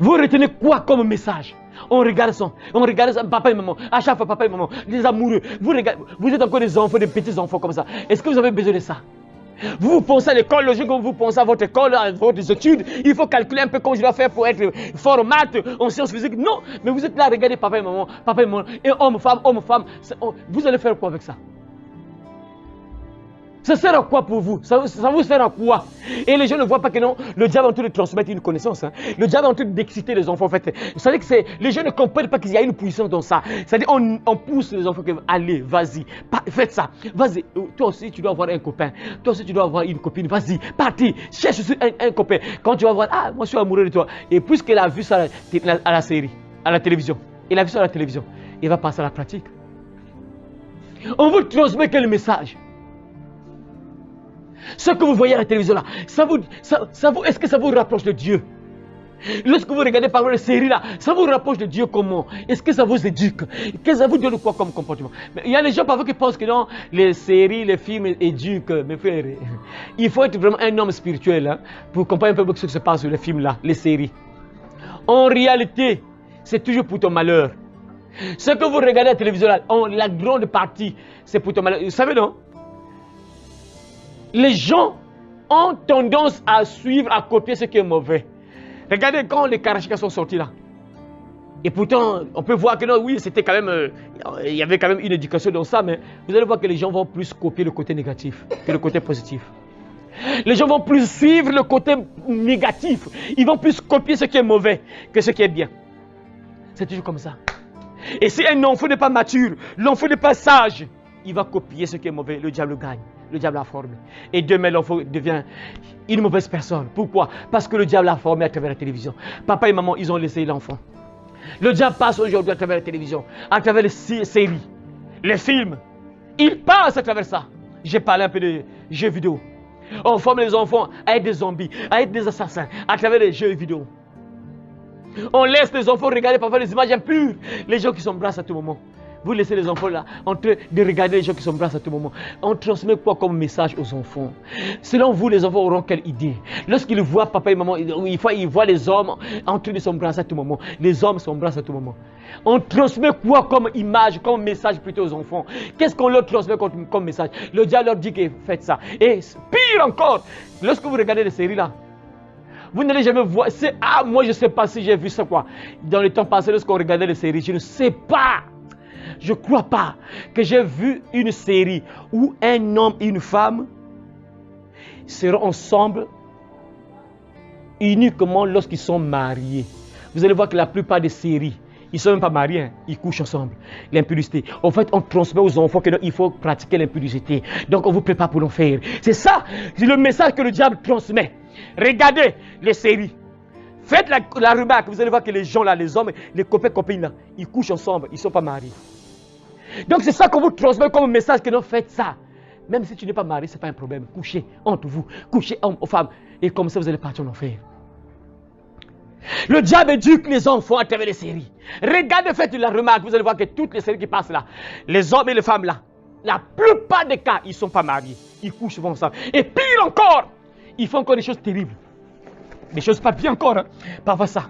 Vous retenez quoi comme message? On regarde ça, papa et maman, à chaque fois papa et maman, les amoureux, vous êtes encore des enfants, des petits enfants comme ça. Est-ce que vous avez besoin de ça? Vous pensez à l'école, logique, vous pensez à votre école, à vos études, il faut calculer un peu comment je dois faire pour être fort en maths, en sciences physiques. Non, mais vous êtes là, regardez papa et maman, et homme, femme, vous allez faire quoi avec ça? Ça sert à quoi pour vous? Ça vous sert à quoi? Et les gens ne voient pas que non, le diable est en train de transmettre une connaissance. Hein. Le diable est en train d'exciter les enfants. En fait. C'est-à-dire que les gens ne comprennent pas qu'il y a une puissance dans ça. C'est-à-dire on pousse les enfants que allez, vas-y, faites ça. Vas-y, toi aussi tu dois avoir un copain. Toi aussi tu dois avoir une copine. Vas-y, parti, cherche un copain. Quand tu vas voir, ah, moi je suis amoureux de toi. Et puisqu'il a vu ça à la série, à la télévision, il a vu ça à la télévision, il va passer à la pratique. On vous transmet quel message? Ce que vous voyez à la télévision là, est-ce que ça vous rapproche de Dieu? Lorsque vous regardez par exemple les séries là, ça vous rapproche de Dieu comment? Est-ce que ça vous éduque? Qu'est-ce que ça vous donne quoi comme comportement? Mais il y a des gens parfois qui pensent que non, les séries, les films éduquent. Mes frères, il faut être vraiment un homme spirituel hein, pour comprendre un peu ce qui se passe sur les films là, les séries. En réalité, c'est toujours pour ton malheur. Ce que vous regardez à la télévision là, la grande partie, c'est pour ton malheur. Vous savez non? Les gens ont tendance à suivre, à copier ce qui est mauvais. Regardez quand les Karachkas sont sortis là. Et pourtant, on peut voir que non, oui, c'était quand même, il y avait quand même une éducation dans ça, mais vous allez voir que les gens vont plus copier le côté négatif que le côté positif. Les gens vont plus suivre le côté négatif. Ils vont plus copier ce qui est mauvais que ce qui est bien. C'est toujours comme ça. Et si un enfant n'est pas mature, l'enfant n'est pas sage, il va copier ce qui est mauvais, le diable gagne. Le diable l'a formé. Et demain, l'enfant devient une mauvaise personne. Pourquoi? Parce que le diable l'a formé à travers la télévision. Papa et maman, ils ont laissé l'enfant. Le diable passe aujourd'hui à travers la télévision, à travers les séries, les films. Il passe à travers ça. J'ai parlé un peu de jeux vidéo. On forme les enfants à être des zombies, à être des assassins, à travers les jeux vidéo. On laisse les enfants regarder parfois les images impures, les gens qui s'embrassent à tout moment. Vous laissez les enfants là en train de regarder les gens qui s'embrassent à tout moment. On transmet quoi comme message aux enfants? Selon vous, les enfants auront quelle idée? Lorsqu'ils voient papa et maman, ils voient les hommes en train de s'embrasser à tout moment. Les hommes s'embrassent à tout moment. On transmet quoi comme image, comme message plutôt aux enfants? Qu'est-ce qu'on leur transmet comme message? Le diable leur dit que faites ça. Et pire encore, lorsque vous regardez les séries là, vous n'allez jamais voir. Ah, moi je ne sais pas si j'ai vu ça quoi. Dans le temps passé, lorsqu'on regardait les séries, je ne sais pas. Je ne crois pas que j'ai vu une série où un homme et une femme seront ensemble uniquement lorsqu'ils sont mariés. Vous allez voir que la plupart des séries, ils ne sont même pas mariés, hein, ils couchent ensemble. L'impudicité. En fait, on transmet aux enfants qu'il faut pratiquer l'impudicité. Donc, on vous prépare pour l'enfer. C'est ça, c'est le message que le diable transmet. Regardez les séries. Faites la remarque, vous allez voir que les gens là, les hommes, les copains, copines là, ils couchent ensemble, ils ne sont pas mariés. Donc c'est ça qu'on vous transmet comme message que non, faites ça. Même si tu n'es pas marié, ce n'est pas un problème. Couchez entre vous, couchez hommes aux femmes. Et comme ça, vous allez partir en enfer. Le diable éduque les enfants à travers les séries. Regardez, faites la remarque, vous allez voir que toutes les séries qui passent là, les hommes et les femmes là, la plupart des cas, ils ne sont pas mariés. Ils couchent souvent ensemble. Et pire encore, ils font encore des choses terribles. Des choses pas bien encore. Hein. Parfois ça.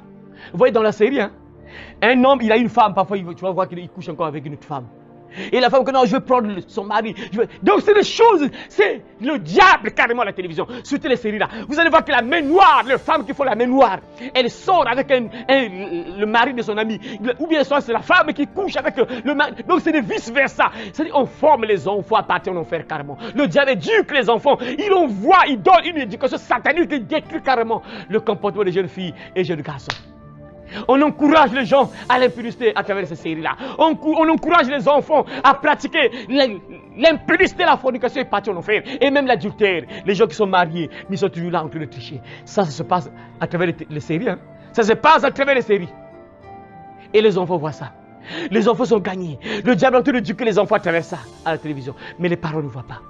Vous voyez dans la série, hein, un homme, il a une femme, parfois tu vas voir qu'il couche encore avec une autre femme. Et la femme que non, je veux prendre son mari. Donc c'est des choses, c'est le diable carrément à la télévision. Surtout les séries là. Vous allez voir que la main noire, les femmes qui font la main noire, elle sort avec le mari de son ami. Ou bien soit c'est la femme qui couche avec le mari. Donc c'est de vice versa. C'est-à-dire on forme les enfants à partir en enfer carrément. Le diable éduque les enfants. Il envoie, il donne une éducation satanique qui détruit carrément le comportement des jeunes filles et jeunes garçons. On encourage les gens à l'impudicité à travers ces séries-là. On encourage les enfants à pratiquer l'impudicité, la fornication et partir en enfer. Et même l'adultère. Les gens qui sont mariés, mais ils sont toujours là en train de tricher. Ça se passe à travers les séries. Hein. Ça se passe à travers les séries. Et les enfants voient ça. Les enfants sont gagnés. Le diable est en train d'éduquer les enfants à travers ça, à la télévision. Mais les parents ne voient pas.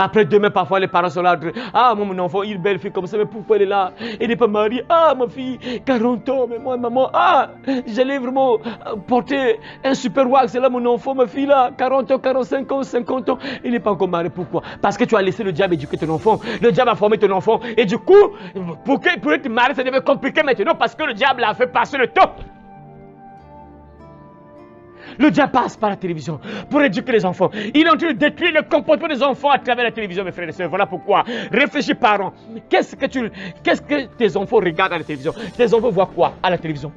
Après demain, parfois les parents sont là. Ah, mon enfant, une belle fille comme ça, mais pourquoi elle est là? Elle n'est pas mariée. Ah, ma fille, 40 ans, mais moi, maman, ah, j'allais vraiment porter un super wax. C'est là mon enfant, ma fille là, 40 ans, 45 ans, 50 ans. Elle n'est pas encore mariée. Pourquoi? Parce que tu as laissé le diable éduquer ton enfant. Le diable a formé ton enfant. Et du coup, pour être marié, ça devient compliqué maintenant parce que le diable a fait passer le temps. Le diable passe par la télévision pour éduquer les enfants. Il est en train de détruire le comportement des enfants à travers la télévision, mes frères et sœurs. Voilà pourquoi. Réfléchis, parents. Qu'est-ce que tes enfants regardent à la télévision? Tes enfants voient quoi à la télévision?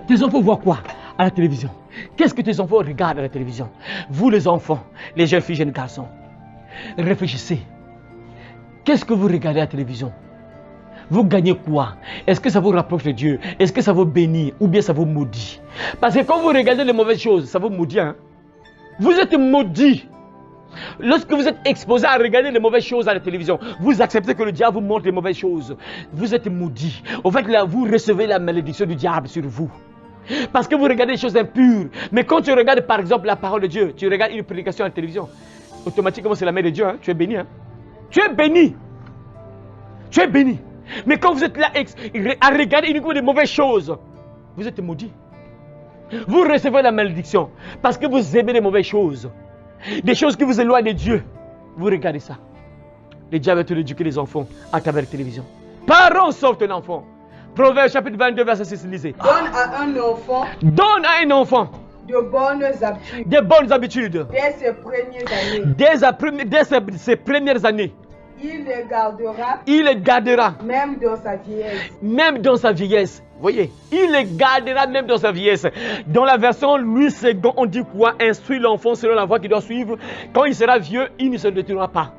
Tes enfants voient quoi à la télévision? Qu'est-ce que tes enfants regardent à la télévision? Vous, les enfants, les jeunes filles, jeunes garçons. Réfléchissez. Qu'est-ce que vous regardez à la télévision? Vous gagnez quoi? Est-ce que ça vous rapproche de Dieu? Est-ce que ça vous bénit? Ou bien ça vous maudit? Parce que quand vous regardez les mauvaises choses, ça vous maudit. Hein? Vous êtes maudit. Lorsque vous êtes exposé à regarder les mauvaises choses à la télévision, vous acceptez que le diable vous montre les mauvaises choses. Vous êtes maudit. En fait, là, vous recevez la malédiction du diable sur vous. Parce que vous regardez des choses impures. Mais quand tu regardes par exemple la parole de Dieu, tu regardes une prédication à la télévision, automatiquement c'est la main de Dieu. Hein? Tu es béni. Hein? Tu es béni. Tu es béni. Mais quand vous êtes là à regarder uniquement des mauvaises choses, vous êtes maudit. Vous recevez la malédiction parce que vous aimez les mauvaises choses. Des choses qui vous éloignent de Dieu. Vous regardez ça. Le diable va te éduquer les enfants à travers la télévision. Parents sortent un enfant. Proverbe chapitre 22 verset 6, lisez. Donne à un enfant de bonnes habitudes. De bonnes habitudes. Dès ses premières années. Dès ses premières années. Il les gardera. Il les gardera. Même dans sa vieillesse. Même dans sa vieillesse. Voyez, il les gardera même dans sa vieillesse. Dans la version Louis II, on dit quoi? Instruit l'enfant selon la voie qu'il doit suivre. Quand il sera vieux, il ne se détournera pas.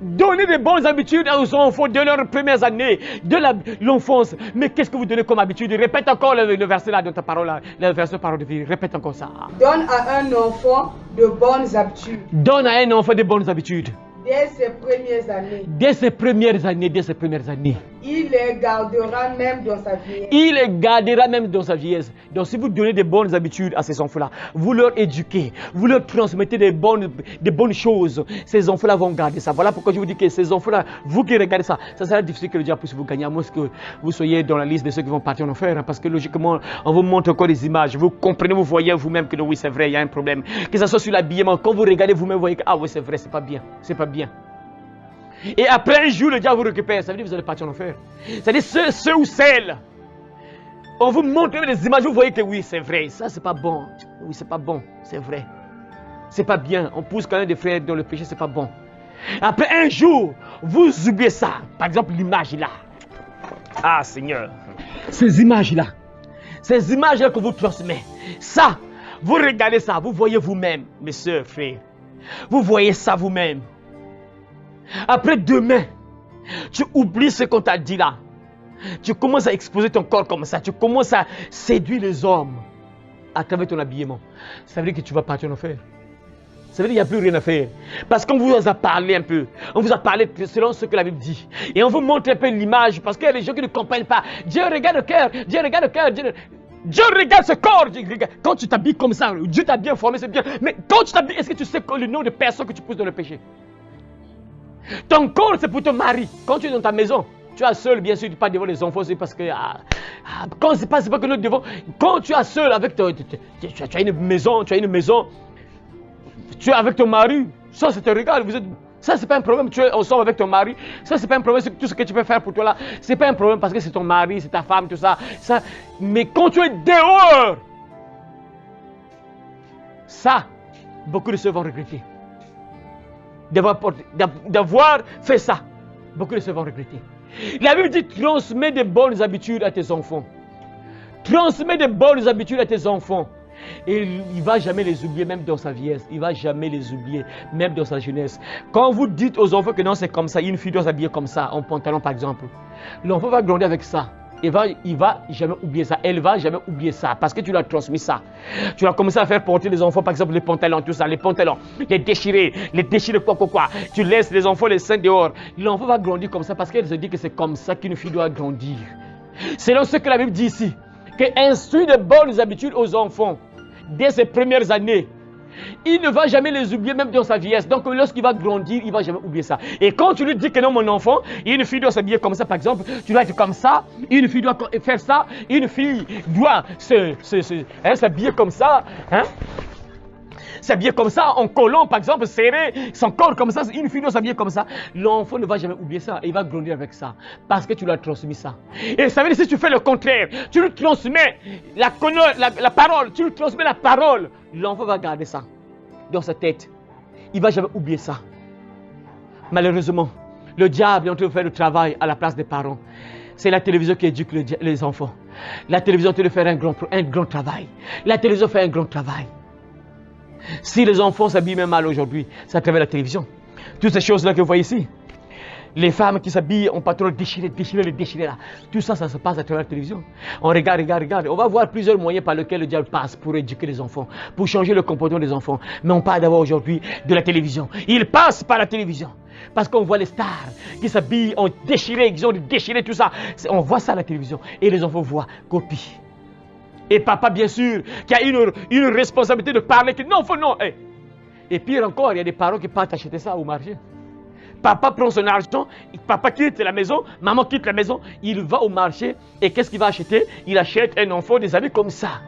Donnez de bonnes habitudes aux enfants de leurs premières années, de l'enfance. Mais qu'est-ce que vous donnez comme habitude? Répète encore le verset là dans ta parole, là, le verset parole de vie. Répète encore ça. Donne à un enfant de bonnes habitudes. Donne à un enfant de bonnes habitudes. Dès ses premières années. Dès ses premières années, dès ses premières années. Il les gardera même dans sa vieillesse. Il les gardera même dans sa vieillesse. Donc si vous donnez des bonnes habitudes à ces enfants-là, vous leur éduquez, vous leur transmettez des bonnes choses, ces enfants-là vont garder ça. Voilà pourquoi je vous dis que ces enfants-là, vous qui regardez ça, ça sera difficile que le diable puisse vous gagner, à moins que vous soyez dans la liste de ceux qui vont partir en enfer. Hein, parce que logiquement, on vous montre encore des images. Vous comprenez, vous voyez vous-même que oui, c'est vrai, il y a un problème. Que ce soit sur l'habillement, quand vous regardez vous-même, vous voyez que ah oui, c'est vrai, c'est pas bien. C'est pas bien. Et après un jour, le diable vous récupère. Ça veut dire que vous allez partir en enfer. C'est-à-dire ceux ou celles. On vous montre des images, vous voyez que oui, c'est vrai. Ça, c'est pas bon. Oui, c'est pas bon. C'est vrai. C'est pas bien. On pousse quand même des frères dans le péché, c'est pas bon. Après un jour, vous oubliez ça. Par exemple, l'image là. Ah, Seigneur. Ces images-là. Ces images-là que vous transmettez. Ça, vous regardez ça. Vous voyez vous-même, mes soeurs, frères. Vous voyez ça vous-même. Après demain, tu oublies ce qu'on t'a dit là. Tu commences à exposer ton corps comme ça. Tu commences à séduire les hommes à travers ton habillement. Ça veut dire que tu vas partir en enfer. Ça veut dire qu'il n'y a plus rien à faire. Parce qu'on vous a parlé un peu. On vous a parlé selon ce que la Bible dit. Et on vous montre un peu l'image. Parce qu'il y a des gens qui ne comprennent pas. Dieu regarde le cœur. Dieu regarde le cœur. Dieu regarde ce corps. Quand tu t'habilles comme ça, Dieu t'a bien formé, c'est bien. Mais quand tu t'habilles, est-ce que tu sais le nom de personne que tu pousses dans le péché? Ton corps, c'est pour ton mari. Quand tu es dans ta maison, tu es seul, bien sûr, tu pas devant les enfants, c'est parce que... quand c'est pas que nous devons... Quand tu es seul avec ton... Tu as une maison, tu es avec ton mari, ça, c'est te regarde. Ça, c'est pas un problème. Tu es ensemble avec ton mari. Ça, c'est pas un problème. Tout ce que tu peux faire pour toi là, c'est pas un problème parce que c'est ton mari, c'est ta femme, tout ça. Mais quand tu es dehors, ça, beaucoup de ceux vont regretter. D'avoir fait ça. Beaucoup de ceux vont regretter. La Bible dit transmets de bonnes habitudes à tes enfants. Transmets de bonnes habitudes à tes enfants. Et il ne va jamais les oublier, même dans sa vieillesse. Il ne va jamais les oublier, même dans sa jeunesse. Quand vous dites aux enfants que non, c'est comme ça, une fille doit s'habiller comme ça, en pantalon par exemple, l'enfant va grandir avec ça. Il va jamais oublier ça. Elle va jamais oublier ça parce que tu lui as transmis ça. Tu as commencé à faire porter les enfants, par exemple, les pantalons, tout ça, les pantalons, les déchirer quoi. Tu laisses les enfants les seins dehors. L'enfant va grandir comme ça parce qu'elle se dit que c'est comme ça qu'une fille doit grandir. Selon ce que la Bible dit ici, que instruit de bonnes habitudes aux enfants dès ses premières années. Il ne va jamais les oublier, même dans sa vieillesse. Donc, lorsqu'il va grandir, il ne va jamais oublier ça. Et quand tu lui dis que non, mon enfant, une fille doit s'habiller comme ça, par exemple, tu dois être comme ça, une fille doit faire ça, une fille doit s'habiller comme ça, hein? S'habiller comme ça, en collant, par exemple, serrer son corps comme ça, une fille doit s'habiller comme ça. L'enfant ne va jamais oublier ça, il va grandir avec ça, parce que tu lui as transmis ça. Et ça veut dire, si tu fais le contraire, tu lui transmets la parole, tu lui transmets la parole, l'enfant va garder ça dans sa tête. Il ne va jamais oublier ça. Malheureusement, le diable est en train de faire le travail à la place des parents. C'est la télévision qui éduque les enfants. La télévision est en train de faire un grand travail. La télévision fait un grand travail. Si les enfants s'habillent même mal aujourd'hui, c'est à travers la télévision. Toutes ces choses-là que vous voyez ici. Les femmes qui s'habillent ont pas trop déchiré là. Tout ça, ça se passe à travers la télévision. On regarde. On va voir plusieurs moyens par lesquels le diable passe pour éduquer les enfants, pour changer le comportement des enfants. Mais on parle d'abord aujourd'hui de la télévision. Il passe par la télévision. Parce qu'on voit les stars qui s'habillent, ont déchiré tout ça. On voit ça à la télévision. Et les enfants voient, copient. Et papa, bien sûr, qui a une responsabilité de parler, que non, faut non. Et pire encore, il y a des parents qui partent acheter ça au marché. Papa prend son argent, papa quitte la maison, maman quitte la maison, il va au marché et qu'est-ce qu'il va acheter? Il achète un enfant, des amis comme ça.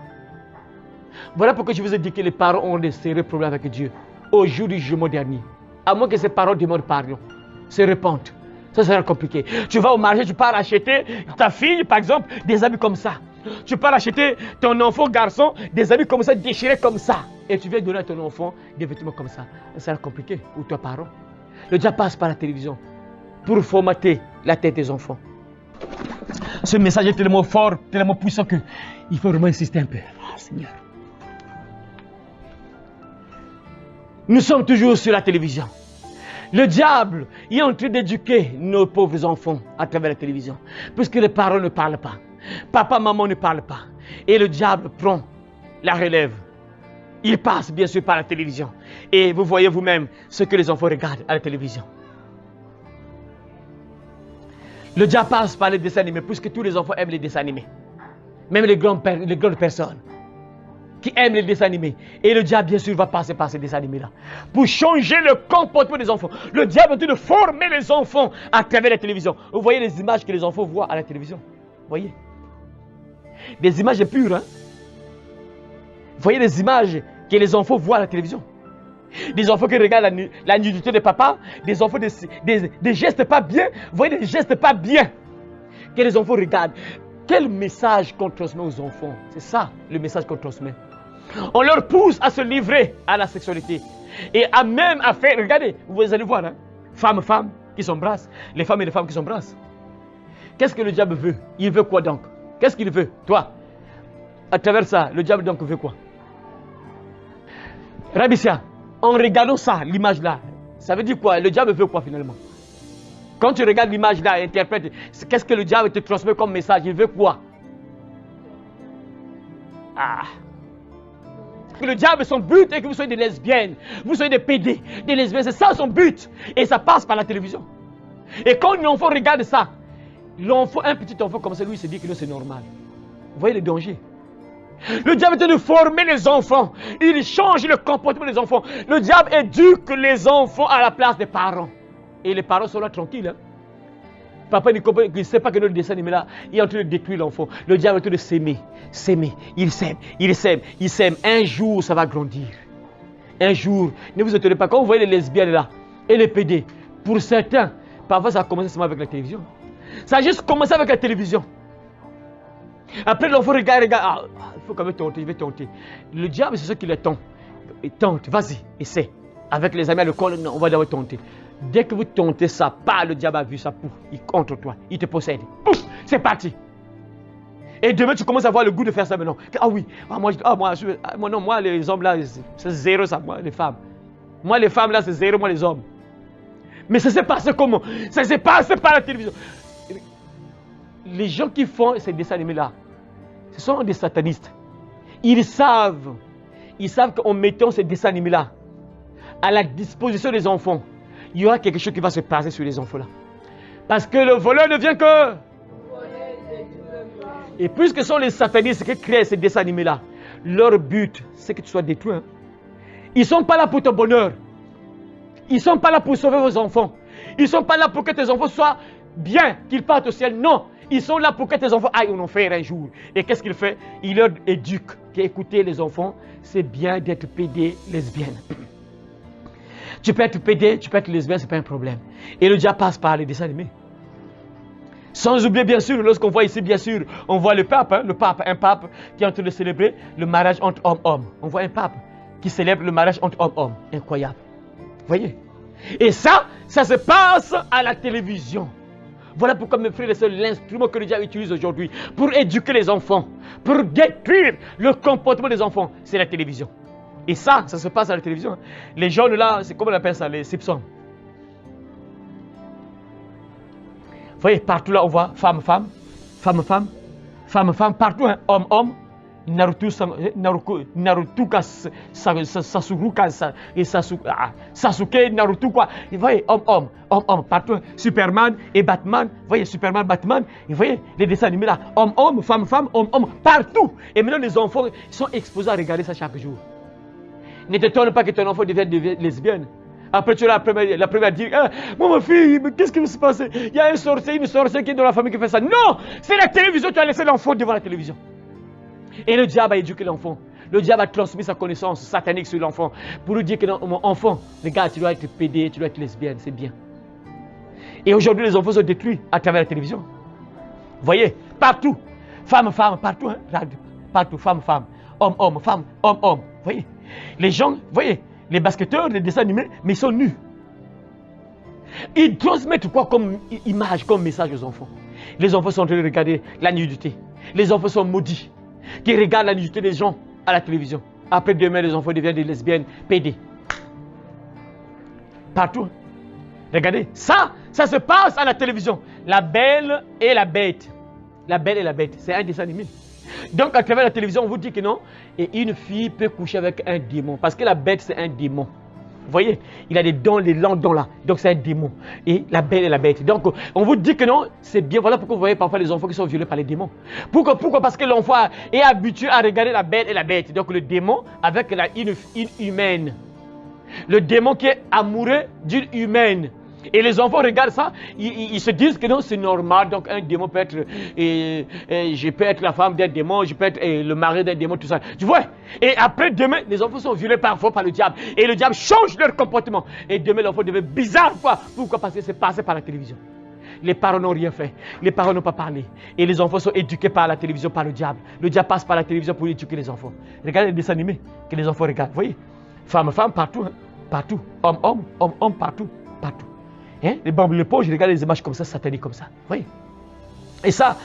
Voilà pourquoi je vous ai dit que les parents ont des sérieux problèmes avec Dieu au jour du jugement dernier. À moins que ces parents demandent pardon, se repentent. Ça sera compliqué. Tu vas au marché, tu pars acheter ta fille, par exemple, des habits comme ça. Tu pars acheter ton enfant garçon, des habits comme ça, déchirés comme ça. Et tu viens donner à ton enfant des vêtements comme ça. Ça sera compliqué pour toi, parent. Le diable passe par la télévision pour formater la tête des enfants. Ce message est tellement fort, tellement puissant qu'il faut vraiment insister un peu. Ah, Seigneur. Nous sommes toujours sur la télévision. Le diable est en train d'éduquer nos pauvres enfants à travers la télévision. Puisque les parents ne parlent pas. Papa, maman ne parlent pas. Et le diable prend la relève. Il passe bien sûr par la télévision. Et vous voyez vous-même ce que les enfants regardent à la télévision. Le diable passe par les dessins animés, puisque tous les enfants aiment les dessins animés. Même les grandes personnes qui aiment les dessins animés. Et le diable, bien sûr, va passer par ces dessins animés-là. Pour changer le comportement des enfants. Le diable est en train de former les enfants à travers la télévision. Vous voyez les images que les enfants voient à la télévision. Vous voyez? Des images pures, hein? Vous voyez les images que les enfants voient à la télévision. Des enfants qui regardent la nudité de papa, des enfants des gestes pas bien. Vous voyez des gestes pas bien que les enfants regardent. Quel message qu'on transmet aux enfants? C'est ça le message qu'on transmet. On leur pousse à se livrer à la sexualité. Et à même à faire, regardez, vous allez voir, hein, femmes qui s'embrassent, les femmes et les femmes qui s'embrassent. Qu'est-ce que le diable veut? Il veut quoi donc? Qu'est-ce qu'il veut? Toi, à travers ça, le diable donc veut quoi? Rabissia, en regardant ça, l'image là, ça veut dire quoi? Le diable veut quoi finalement? Quand tu regardes l'image là, interprète, qu'est-ce que le diable te transmet comme message? Il veut quoi? Que le diable, son but est que vous soyez des lesbiennes, vous soyez des PD, des lesbiennes, c'est ça son but. Et ça passe par la télévision. Et quand un enfant regarde ça, un petit enfant comme ça, lui, il se dit que c'est normal. Vous voyez le danger? Le diable est de former les enfants. Il change le comportement des enfants. Le diable éduque les enfants à la place des parents. Et les parents sont là tranquilles. Hein? Papa ne sait pas que notre dessin animé là, il est en train de détruire l'enfant. Le diable est en train de s'aimer. Il sème. Un jour, ça va grandir. Un jour, ne vous étonnez pas, quand vous voyez les lesbiennes là, et les PD, pour certains, parfois ça a commencé seulement avec la télévision. Ça a juste commencé avec la télévision. Après l'enfant regarde, il faut quand même tenter, il va tenter. Le diable, c'est ce qui le tente. Il tente, vas-y, essaie. Avec les amis à l'école, on va d'abord tenter. Dès que vous tentez ça, le diable a vu ça, il contre toi, il te possède. C'est parti. Et demain, tu commences à avoir le goût de faire ça maintenant. Ah oui, moi les hommes là, c'est zéro ça, moi les femmes. Moi les femmes là, c'est zéro, moi les hommes. Mais ça s'est passé comment? Ça s'est passé par la télévision. Les gens qui font ces dessins animés là, ce sont des satanistes. Ils savent qu'en mettant ces dessins animés là à la disposition des enfants, il y aura quelque chose qui va se passer sur les enfants là. Parce que le voleur ne vient que... Et puisque ce sont les satanistes qui créent ces dessins animés là, leur but c'est que tu sois détruit. Hein. Ils ne sont pas là pour ton bonheur. Ils ne sont pas là pour sauver vos enfants. Ils ne sont pas là pour que tes enfants soient bien, qu'ils partent au ciel. Non, ils sont là pour que tes enfants aillent en enfer un jour. Et qu'est-ce qu'il fait? Il leur éduque. Écoutez les enfants, c'est bien d'être pédé lesbienne. Tu peux être pédé, tu peux être lesbienne, ce n'est pas un problème. Et le diable passe par les dessins animés. Sans oublier bien sûr, lorsqu'on voit ici bien sûr, on voit le pape, hein, un pape qui est en train de célébrer le mariage entre homme-homme. On voit un pape qui célèbre le mariage entre homme-homme. Incroyable. Vous voyez? Et ça se passe à la télévision. Voilà pourquoi mes frères et sœurs, l'instrument que le diable utilise aujourd'hui pour éduquer les enfants, pour détruire le comportement des enfants, c'est la télévision. Et ça se passe à la télévision. Les jeunes là, c'est comment on appelle ça, les Simpsons. voyez, partout là, on voit femme, femme, femme, femme, femme, femme, partout, hein, homme, homme. Naruto, Naruto, Sasuke, Naruto, quoi. Vous voyez, homme, homme, homme, homme, partout. Superman et Batman. Vous voyez, Superman, Batman. Vous voyez, les dessins animés là. Homme, homme, femme, femme, homme, homme, partout. Et maintenant, les enfants sont exposés à regarder ça chaque jour. Ne t'étonne pas que ton enfant devienne lesbienne. Après, tu es la première à dire, ah, moi, ma fille, mais qu'est-ce qui se passe? Il y a une sorcière qui est dans la famille qui fait ça. Non, c'est la télévision, tu as laissé l'enfant devant la télévision. Et le diable a éduqué l'enfant. Le diable a transmis sa connaissance satanique sur l'enfant pour lui dire que non, mon enfant, regarde, tu dois être pédé, tu dois être lesbienne, c'est bien. Et aujourd'hui, les enfants sont détruits à travers la télévision. Vous voyez, partout, femme, femme, partout, hein, partout, femme, femme, homme, homme, femme, homme, homme. Vous voyez, les gens, vous voyez, les basketteurs, les dessins animés, mais ils sont nus. Ils transmettent quoi comme image, comme message aux enfants? Les enfants sont en train de regarder la nudité. Les enfants sont maudits qui regardent la nudité des gens à la télévision. Après demain, les enfants deviennent des lesbiennes, pédés. Partout. Regardez, ça se passe à la télévision. La Belle et la Bête. La Belle et la Bête, c'est un dessin animé. Donc à travers la télévision, on vous dit que non, et une fille peut coucher avec un démon. Parce que la bête, c'est un démon. Vous voyez, il a des dents, les longs dents là. Donc c'est un démon. Et la belle et la bête. Donc on vous dit que non, c'est bien. Voilà pourquoi vous voyez parfois les enfants qui sont violés par les démons. Pourquoi? Parce que l'enfant est habitué à regarder la belle et la bête. Donc le démon avec une humaine. Le démon qui est amoureux d'une humaine. Et les enfants regardent ça, ils se disent que non, c'est normal. Donc un démon peut être, je peux être la femme d'un démon, je peux être le mari d'un démon, tout ça. Tu vois? Et après demain, les enfants sont violés parfois par le diable. Et le diable change leur comportement. Et demain, l'enfant devient bizarre, quoi. Pourquoi? Parce que c'est passé par la télévision. Les parents n'ont rien fait. Les parents n'ont pas parlé. Et les enfants sont éduqués par la télévision, par le diable. Le diable passe par la télévision pour éduquer les enfants. Regardez les dessins animés que les enfants regardent. Vous voyez? Femme, femme, partout. Hein? Partout. Homme, homme, homme, homme, partout. Partout. Hein? Les bambous, les pauvres, je regarde les images comme ça, sataniques comme ça. Vous voyez? Et ça,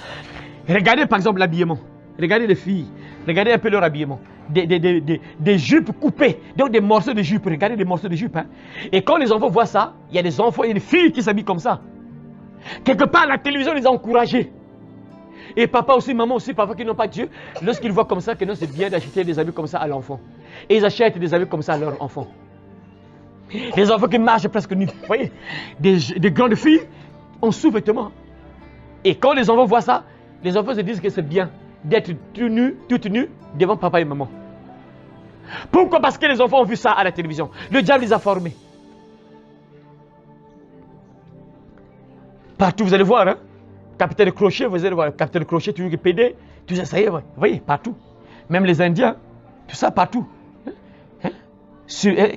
regardez par exemple l'habillement. Regardez les filles. Regardez un peu leur habillement. Des jupes coupées. Donc des morceaux de jupes. Regardez les morceaux de jupes. Hein? Et quand les enfants voient ça, il y a des enfants, il y a des filles qui s'habillent comme ça. Quelque part, la télévision les a encouragés. Et papa aussi, maman aussi, parfois qui n'ont pas Dieu, lorsqu'ils voient comme ça, que non, c'est bien d'acheter des habits comme ça à l'enfant. Et ils achètent des habits comme ça à leur enfant. Les enfants qui marchent presque nus. Vous voyez? Des grandes filles en sous-vêtements. Et quand les enfants voient ça, les enfants se disent que c'est bien d'être tout nus devant papa et maman. Pourquoi? Parce que les enfants ont vu ça à la télévision. Le diable les a formés. Partout, vous allez voir, hein? Capitaine Crochet, vous allez voir, Capitaine Crochet, toujours pédé, tout ça, ça y est, vous voyez, partout. Même les Indiens, tout ça, partout. Hein?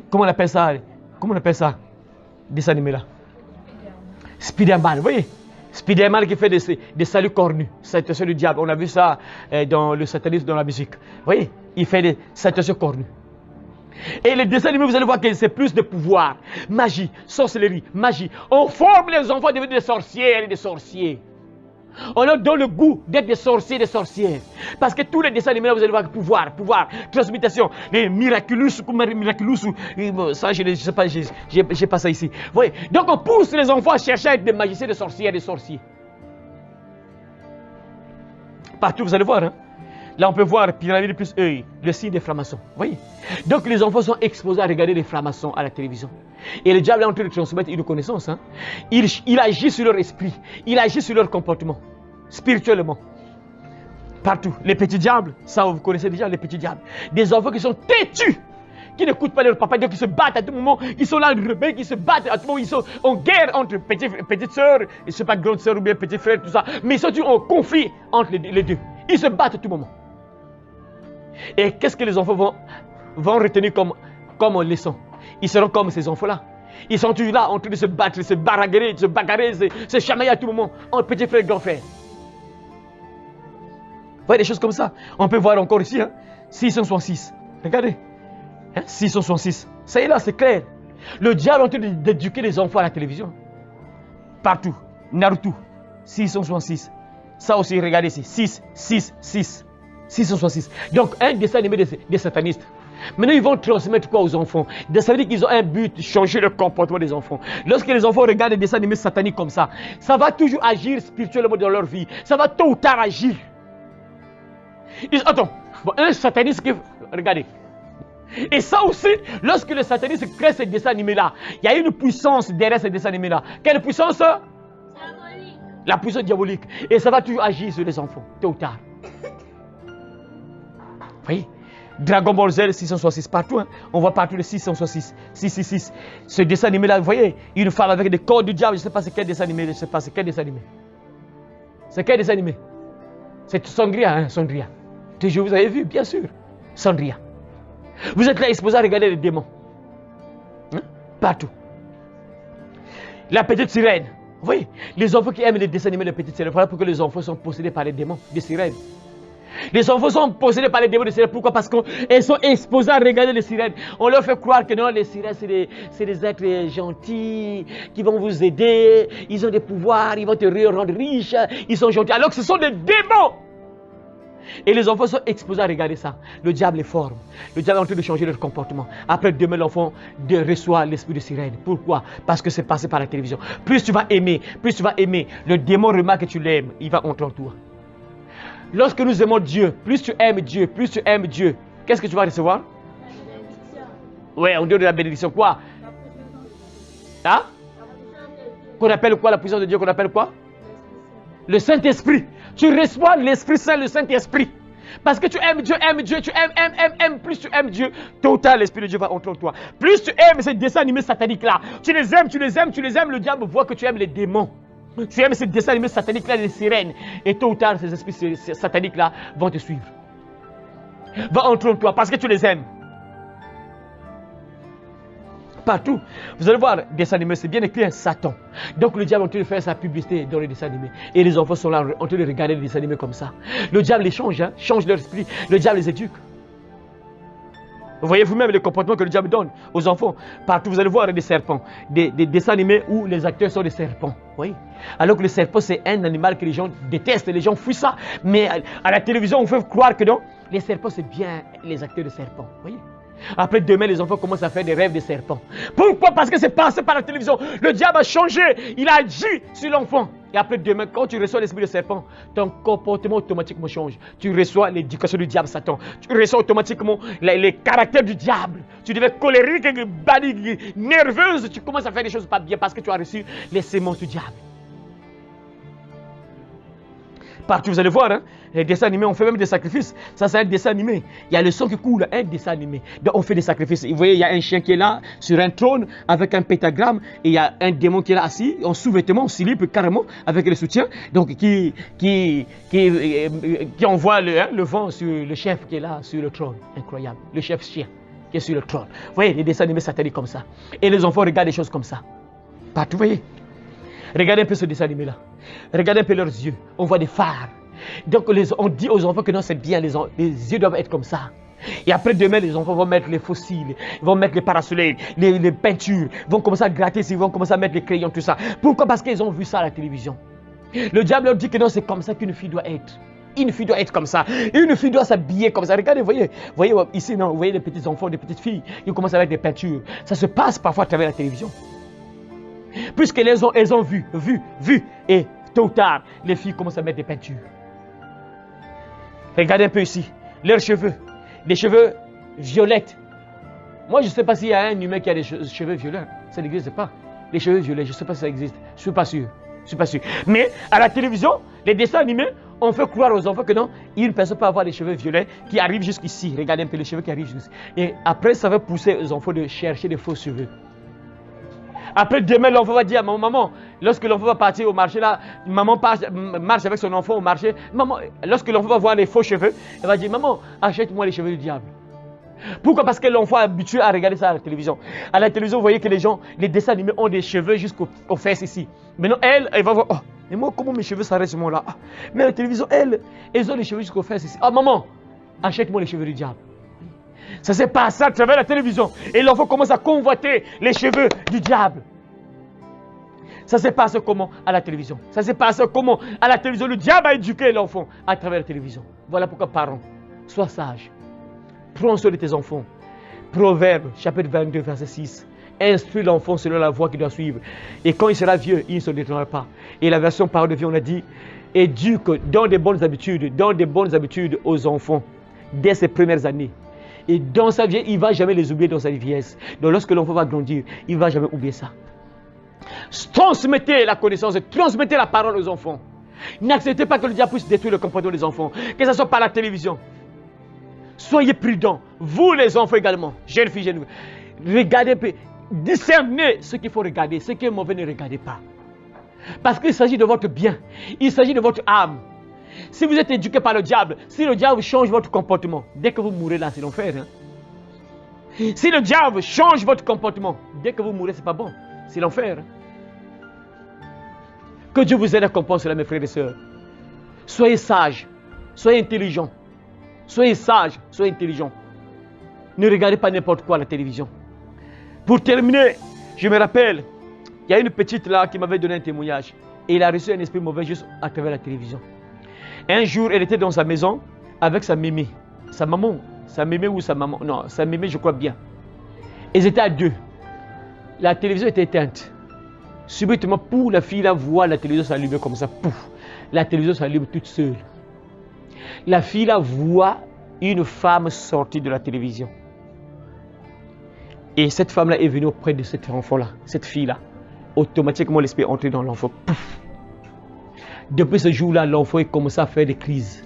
Comment on appelle ça? Comment on appelle ça? Dessin animé là. Spider-Man, vous voyez? Spider-Man qui fait des saluts cornus. Salutations du diable. On a vu ça dans le satanisme, dans la musique. Vous voyez? Il fait des salutations cornues. Et les dessins animés, vous allez voir que c'est plus de pouvoir. Magie, sorcellerie, magie. On forme les enfants à devenir des sorcières et des sorciers. On leur donne le goût d'être des sorciers et des sorcières. Parce que tous les dessins animés, vous allez voir pouvoir, transmutation, les miraculous, ça je ne sais pas, j'ai pas ça ici. Vous voyez? Donc on pousse les enfants à chercher à être des magiciens, des sorcières et des sorciers. Partout, vous allez voir, hein? Là, on peut voir pyramide plus œil, le signe des francs-maçons. Vous voyez? Donc, les enfants sont exposés à regarder les francs-maçons à la télévision. Et le diable est en train de transmettre une connaissance. Hein? Il agit sur leur esprit. Il agit sur leur comportement. Spirituellement. Partout. Les petits diables, ça, vous connaissez déjà les petits diables. Des enfants qui sont têtus, qui n'écoutent pas leur papa, donc ils se battent à tout moment. Ils sont là, rebelles, qui se battent à tout moment. Ils sont en guerre entre petites sœurs, je ne sais pas, grande sœur ou bien petit frère, tout ça. Mais ils sont en conflit entre les deux. Ils se battent à tout moment. Et qu'est-ce que les enfants vont retenir comme leçon? Ils seront comme ces enfants-là. Ils sont toujours là en train de se battre, se bagarrer, se chamailler à tout moment. En petit frère, grand frère. Vous voyez des choses comme ça. On peut voir encore ici, hein, 666. Regardez. Hein, 666. Ça y est là, c'est clair. Le diable est en train d'éduquer les enfants à la télévision. Partout. Naruto. 666. Ça aussi, regardez ici. 666. Donc, un dessin animé des satanistes. Maintenant, ils vont transmettre quoi aux enfants? Ça veut dire qu'ils ont un but, changer le comportement des enfants. Lorsque les enfants regardent des dessins animés sataniques comme ça va toujours agir spirituellement dans leur vie. Ça va tôt ou tard agir. Attends, bon, un sataniste qui... Regardez. Et ça aussi, lorsque le sataniste crée ces dessins animés-là, il y a une puissance derrière ces dessins animés-là. Quelle puissance? Diabolique. La puissance diabolique. Et ça va toujours agir sur les enfants, tôt ou tard. Vous voyez? Dragon Ball Z 666 partout, hein? On voit partout le 666, 666. Ce dessin animé-là, vous voyez, une femme avec des corps du diable, je ne sais pas c'est quel dessin animé, je ne sais pas c'est quel dessin animé. C'est quel dessin animé? C'est Sangria, hein, Sangria. Toujours, vous avez vu, bien sûr. Sangria. Vous êtes là exposé à regarder les démons. Hein? Partout. La petite sirène. Vous voyez, les enfants qui aiment les dessins animés de petites sirènes, voilà pourquoi les enfants sont possédés par les démons, des sirènes. Les enfants sont possédés par les démons de sirènes. Pourquoi? Parce qu'ils sont exposés à regarder les sirènes. On leur fait croire que non, les sirènes, c'est des êtres gentils qui vont vous aider. Ils ont des pouvoirs, ils vont te rendre riche. Ils sont gentils. Alors que ce sont des démons. Et les enfants sont exposés à regarder ça. Le diable les forme. Le diable est en train de changer leur comportement. Après, demain, l'enfant reçoit l'esprit de sirène. Pourquoi? Parce que c'est passé par la télévision. Plus tu vas aimer, le démon remarque que tu l'aimes. Il va entrer en toi. Lorsque nous aimons Dieu, plus tu aimes Dieu, qu'est-ce que tu vas recevoir? La bénédiction. Ouais, on dit de la bénédiction. Quoi? Hein? Qu'on appelle quoi la puissance de Dieu? Qu'on appelle quoi? Le Saint-Esprit. Tu reçois l'Esprit Saint, le Saint-Esprit. Parce que tu aimes Dieu, tu aimes, plus tu aimes Dieu, tôt ou tard l'Esprit de Dieu va entrer en toi. Plus tu aimes ces dessins animés sataniques-là, tu les aimes, le diable voit que tu aimes les démons. Tu aimes ces dessins animés sataniques-là, les sirènes. Et tôt ou tard, ces esprits sataniques-là vont te suivre. Vont entrer en toi parce que tu les aimes. Partout. Vous allez voir, dessins animés, c'est bien écrit, Satan. Donc le diable est en train de faire sa publicité dans les dessins animés. Et les enfants sont là en train de regarder les dessins animés comme ça. Le diable les change, hein, change leur esprit. Le diable les éduque. Vous voyez vous-même le comportement que le diable donne aux enfants. Partout, vous allez voir des serpents. Des dessins animés où les acteurs sont des serpents. Oui. Alors que le serpent, c'est un animal que les gens détestent, les gens fuient ça. Mais à la télévision, on fait croire que non. Les serpents, c'est bien les acteurs de serpents. Vous voyez. Après demain, les enfants commencent à faire des rêves de serpents. Pourquoi? Parce que c'est passé par la télévision. Le diable a changé. Il a agi sur l'enfant. Et après demain, quand tu reçois l'esprit de serpent, ton comportement automatiquement change. Tu reçois l'éducation du diable, Satan. Tu reçois automatiquement les caractères du diable. Tu deviens colérique, nerveuse. Tu commences à faire des choses pas bien parce que tu as reçu les sémences du diable. Partout, vous allez voir, hein, les dessins animés, on fait même des sacrifices. Ça, c'est un dessin animé. Il y a le sang qui coule, un dessin animé. Donc, on fait des sacrifices. Vous voyez, il y a un chien qui est là, sur un trône, avec un pétagramme. Et il y a un démon qui est là, assis, en sous-vêtements, en slip, carrément, avec le soutien. Donc, qui envoie le vent sur le chef qui est là, sur le trône. Incroyable. Le chef chien qui est sur le trône. Vous voyez, les dessins animés sataniques comme ça. Et les enfants regardent des choses comme ça. Partout, vous voyez. Regardez un peu ce dessin animé-là. Regardez un peu leurs yeux. On voit des phares. Donc, on dit aux enfants que non, c'est bien, les yeux doivent être comme ça. Et après demain, les enfants vont mettre les fossiles, ils vont mettre les parasoleils, les peintures, ils vont commencer à gratter, ils vont commencer à mettre les crayons, tout ça. Pourquoi? Parce qu'ils ont vu ça à la télévision. Le diable leur dit que non, c'est comme ça qu'une fille doit être. Une fille doit être comme ça. Une fille doit s'habiller comme ça. Regardez, vous voyez ici, non, vous voyez les petits enfants, les petites filles, ils commencent avec des peintures. Ça se passe parfois à travers la télévision. Puisqu'elles ont vu. Et tôt ou tard, les filles commencent à mettre des peintures. Regardez un peu ici. Leurs cheveux. Des cheveux violettes. Moi, je ne sais pas s'il y a un humain qui a des cheveux violets. Ça n'existe pas. Les cheveux violets, je ne sais pas si ça existe. Je ne suis pas sûr. Mais à la télévision, les dessins animés, on fait croire aux enfants que non, une personne peut avoir des cheveux violets qui arrivent jusqu'ici. Regardez un peu les cheveux qui arrivent jusqu'ici. Et après, ça va pousser aux enfants de chercher des faux cheveux. Après demain, l'enfant va dire à maman, lorsque l'enfant va partir au marché, là, maman marche avec son enfant au marché. Maman, lorsque l'enfant va voir les faux cheveux, elle va dire, maman, achète-moi les cheveux du diable. Pourquoi? Parce que l'enfant est habitué à regarder ça à la télévision. À la télévision, vous voyez que les dessins animés ont des cheveux jusqu'aux fesses ici. Maintenant, elle va voir, oh, mais moi, comment mes cheveux s'arrêtent sur moi là? Ah, mais à la télévision, elles ont les cheveux jusqu'aux fesses ici. Ah, maman, achète-moi les cheveux du diable. Ça s'est passé à travers la télévision. Et l'enfant commence à convoiter les cheveux du diable. Ça s'est passé comment? À la télévision. Ça s'est passé comment? À la télévision. Le diable a éduqué l'enfant à travers la télévision. Voilà pourquoi, parents, sois sage. Prends soin de tes enfants. Proverbe, chapitre 22, verset 6. Instruis l'enfant selon la voie qu'il doit suivre. Et quand il sera vieux, il ne se détournera pas. Et la version parole de vie, on a dit, éduque dans des bonnes habitudes aux enfants dès ses premières années. Et dans sa vie, il ne va jamais les oublier dans sa vieillesse. Donc lorsque l'enfant va grandir, il ne va jamais oublier ça. Transmettez la connaissance, transmettez la parole aux enfants. N'acceptez pas que le diable puisse détruire le comportement des enfants, que ce soit par la télévision. Soyez prudents, vous les enfants également, jeunes filles, jeunes filles. Regardez, discernez ce qu'il faut regarder, ce qui est mauvais ne regardez pas. Parce qu'il s'agit de votre bien, il s'agit de votre âme. Si vous êtes éduqué par le diable, si le diable change votre comportement, dès que vous mourrez là, c'est l'enfer. Hein? Si le diable change votre comportement, dès que vous mourrez, c'est pas bon, c'est l'enfer. Hein? Que Dieu vous aide à comprendre cela, mes frères et sœurs. Soyez sages, soyez intelligents. Soyez sages, soyez intelligents. Ne regardez pas n'importe quoi à la télévision. Pour terminer, je me rappelle, il y a une petite là qui m'avait donné un témoignage. Et il a reçu un esprit mauvais juste à travers la télévision. Un jour, elle était dans sa maison avec sa mémé. Sa maman, sa mémé ou sa maman. Non, sa mémé, je crois bien. Ils étaient à deux. La télévision était éteinte. Subitement, pour la fille, la voit la télévision s'allumer comme ça. Pouf, la télévision s'allume toute seule. La fille, la voit une femme sortie de la télévision. Et cette femme-là est venue auprès de cet enfant-là, cette fille-là. Automatiquement, l'esprit est entré dans l'enfant. Depuis ce jour-là, l'enfant a commencé à faire des crises.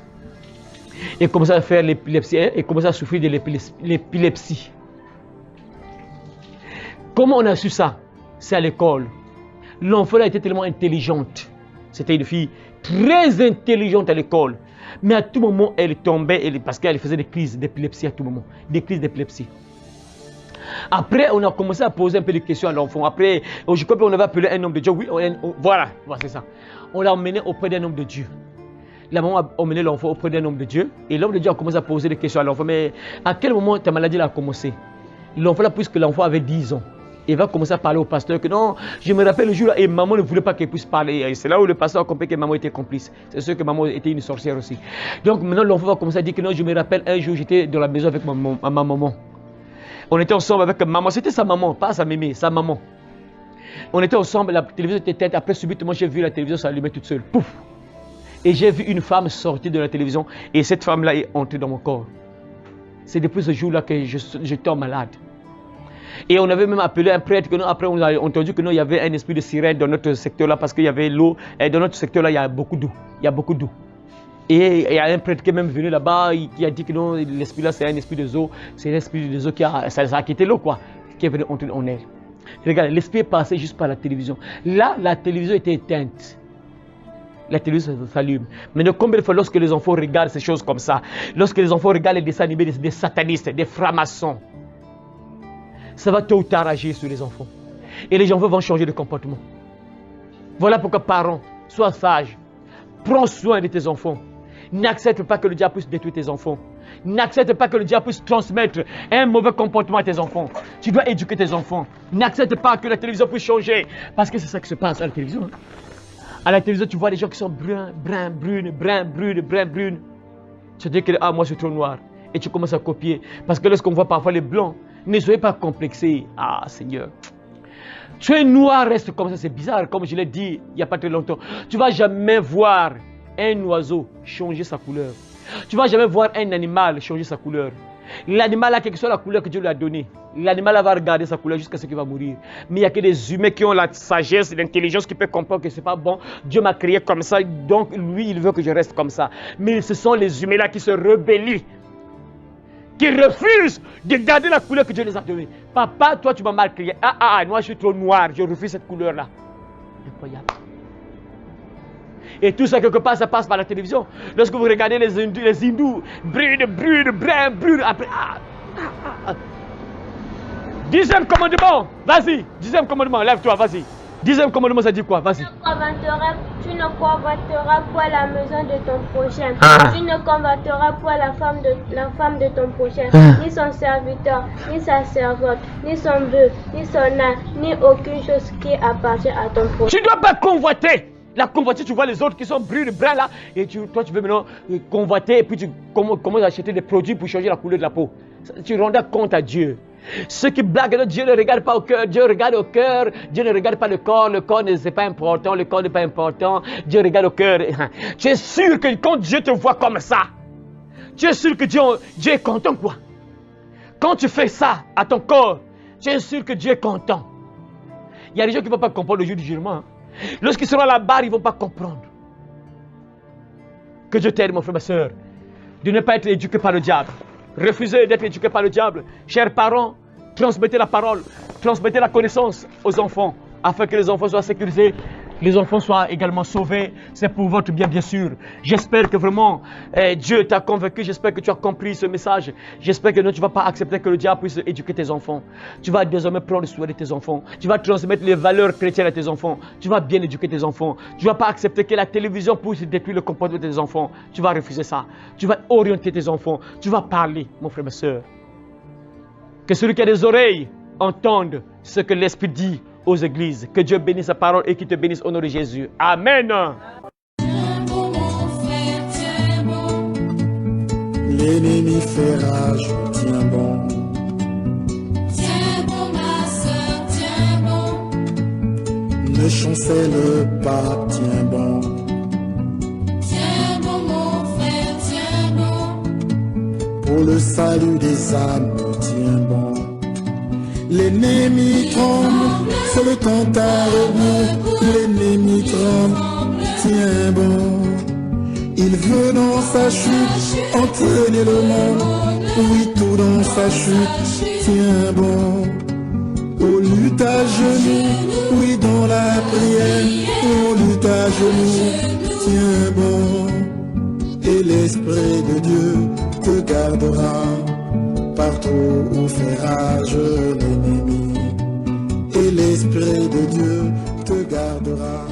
Il commence à faire l'épilepsie, il commence à souffrir de l'épilepsie. Comment on a su ça? C'est à l'école. L'enfant était tellement intelligente. C'était une fille très intelligente à l'école. Mais à tout moment, elle tombait parce qu'elle faisait des crises d'épilepsie à tout moment. Des crises d'épilepsie. Après, on a commencé à poser un peu de questions à l'enfant. Après, je crois qu'on avait appelé un homme de Dieu. Oui, voilà, c'est ça. On l'a emmené auprès d'un homme de Dieu. La maman a emmené l'enfant auprès d'un homme de Dieu. Et l'homme de Dieu a commencé à poser des questions à l'enfant. Mais à quel moment ta maladie a commencé? L'enfant là, puisque l'enfant avait 10 ans. Il va commencer à parler au pasteur que non, je me rappelle le jour là et maman ne voulait pas qu'elle puisse parler. Et c'est là où le pasteur a compris que maman était complice. C'est sûr que maman était une sorcière aussi. Donc maintenant l'enfant va commencer à dire que non, je me rappelle un jour j'étais dans la maison avec ma maman. On était ensemble avec maman, c'était sa maman, pas sa mémé, sa maman. On était ensemble, la télévision était éteinte, après subitement j'ai vu la télévision s'allumer toute seule. Pouf! Et j'ai vu une femme sortir de la télévision et cette femme-là est entrée dans mon corps. C'est depuis ce jour-là que je tombe malade. Et on avait même appelé un prêtre, que nous, après on a entendu que nous, il y avait un esprit de sirène dans notre secteur-là parce qu'il y avait l'eau. Et dans notre secteur-là, il y a beaucoup d'eau. Il y a beaucoup d'eau. Et il y a un prêtre qui est même venu là-bas, qui a dit que non, l'esprit-là, c'est un esprit de eau. C'est l'esprit de eau qui a quitté l'eau, quoi. Qui est venu entrer en elle. Regarde, l'esprit est passé juste par la télévision. Là, la télévision était éteinte. La télévision s'allume. Maintenant, combien de fois lorsque les enfants regardent ces choses comme ça, lorsque les enfants regardent les dessins animés des satanistes, des francs-maçons, ça va tôt ou tard agir sur les enfants. Et les enfants vont changer de comportement. Voilà pourquoi parents, sois sage. Prends soin de tes enfants. N'accepte pas que le diable puisse détruire tes enfants. N'accepte pas que le diable puisse transmettre un mauvais comportement à tes enfants. Tu dois éduquer tes enfants. N'accepte pas que la télévision puisse changer. Parce que c'est ça qui se passe à la télévision. Hein. À la télévision, tu vois des gens qui sont bruns, brunes. Tu te dis que moi je suis trop noir. Et tu commences à copier. Parce que lorsqu'on voit parfois les blancs, ne soyez pas complexés. Ah Seigneur. Tu es noir, reste comme ça, c'est bizarre. Comme je l'ai dit il n'y a pas très longtemps. Tu ne vas jamais voir un oiseau changer sa couleur. Tu ne vas jamais voir un animal changer sa couleur. L'animal a quelle que soit la couleur que Dieu lui a donnée. L'animal va regarder sa couleur jusqu'à ce qu'il va mourir. Mais il n'y a que des humains qui ont la sagesse et l'intelligence qui peuvent comprendre que ce n'est pas bon. Dieu m'a créé comme ça, donc lui, il veut que je reste comme ça. Mais ce sont les humains là qui se rebellient, qui refusent de garder la couleur que Dieu les a donnée. Papa, toi tu m'as mal créé. Moi je suis trop noir, je refuse cette couleur-là. Incroyable. Et tout ça, quelque part, ça passe par la télévision. Lorsque vous regardez les hindous, brunes, après... 10e commandement, vas-y. 10e commandement, lève-toi, vas-y. 10e commandement, ça dit quoi? Vas-y. Tu ne convoiteras pas la maison de ton prochain. Tu ne convoiteras pas la femme de ton prochain, ni son serviteur, ni sa servante, ni son bœuf, ni son âne, ni aucune chose qui appartient à ton prochain. Tu ne dois pas convoiter. La convoiture, tu vois les autres qui sont bruns là, et toi tu veux maintenant convoiter, et puis tu commences à acheter des produits pour changer la couleur de la peau. Tu rendras compte à Dieu. Ceux qui blaguent, Dieu ne regarde pas au cœur, Dieu regarde au cœur, Dieu ne regarde pas le corps n'est pas important, le corps n'est pas important, Dieu regarde au cœur. Tu es sûr que quand Dieu te voit comme ça, tu es sûr que Dieu est content quoi? Quand tu fais ça à ton corps, tu es sûr que Dieu est content. Il y a des gens qui ne vont pas comprendre le jour du jugement. Lorsqu'ils seront à la barre, ils ne vont pas comprendre. Que Dieu t'aide, mon frère, ma soeur, de ne pas être éduqué par le diable. Refusez d'être éduqué par le diable. Chers parents, transmettez la parole, transmettez la connaissance aux enfants, afin que les enfants soient sécurisés, les enfants soient également sauvés. C'est pour votre bien, bien sûr. J'espère que vraiment Dieu t'a convaincu. J'espère que tu as compris ce message. J'espère que non, tu ne vas pas accepter que le diable puisse éduquer tes enfants. Tu vas désormais prendre soin de tes enfants. Tu vas transmettre les valeurs chrétiennes à tes enfants. Tu vas bien éduquer tes enfants. Tu ne vas pas accepter que la télévision puisse détruire le comportement de tes enfants. Tu vas refuser ça. Tu vas orienter tes enfants. Tu vas parler, mon frère, ma soeur. Que celui qui a des oreilles entende ce que l'Esprit dit aux églises. Que Dieu bénisse sa parole et qu'il te bénisse au nom de Jésus. Amen. L'ennemi fait rage, tiens bon. Tiens bon ma soeur, tiens bon. Ne chancelle pas, tiens bon. Tiens bon mon frère, tiens bon. Pour le salut des âmes, tiens bon. L'ennemi tremble, c'est le temps à rebours. L'ennemi tremble, tiens bon. Il veut dans sa chute entraîner le monde. Oui, tout dans sa chute, tiens bon. On lutte à genoux, oui, dans la prière. On lutte à genoux, tiens bon. Et l'Esprit de Dieu te gardera partout où fait rage l'ennemi. Et l'Esprit de Dieu te gardera.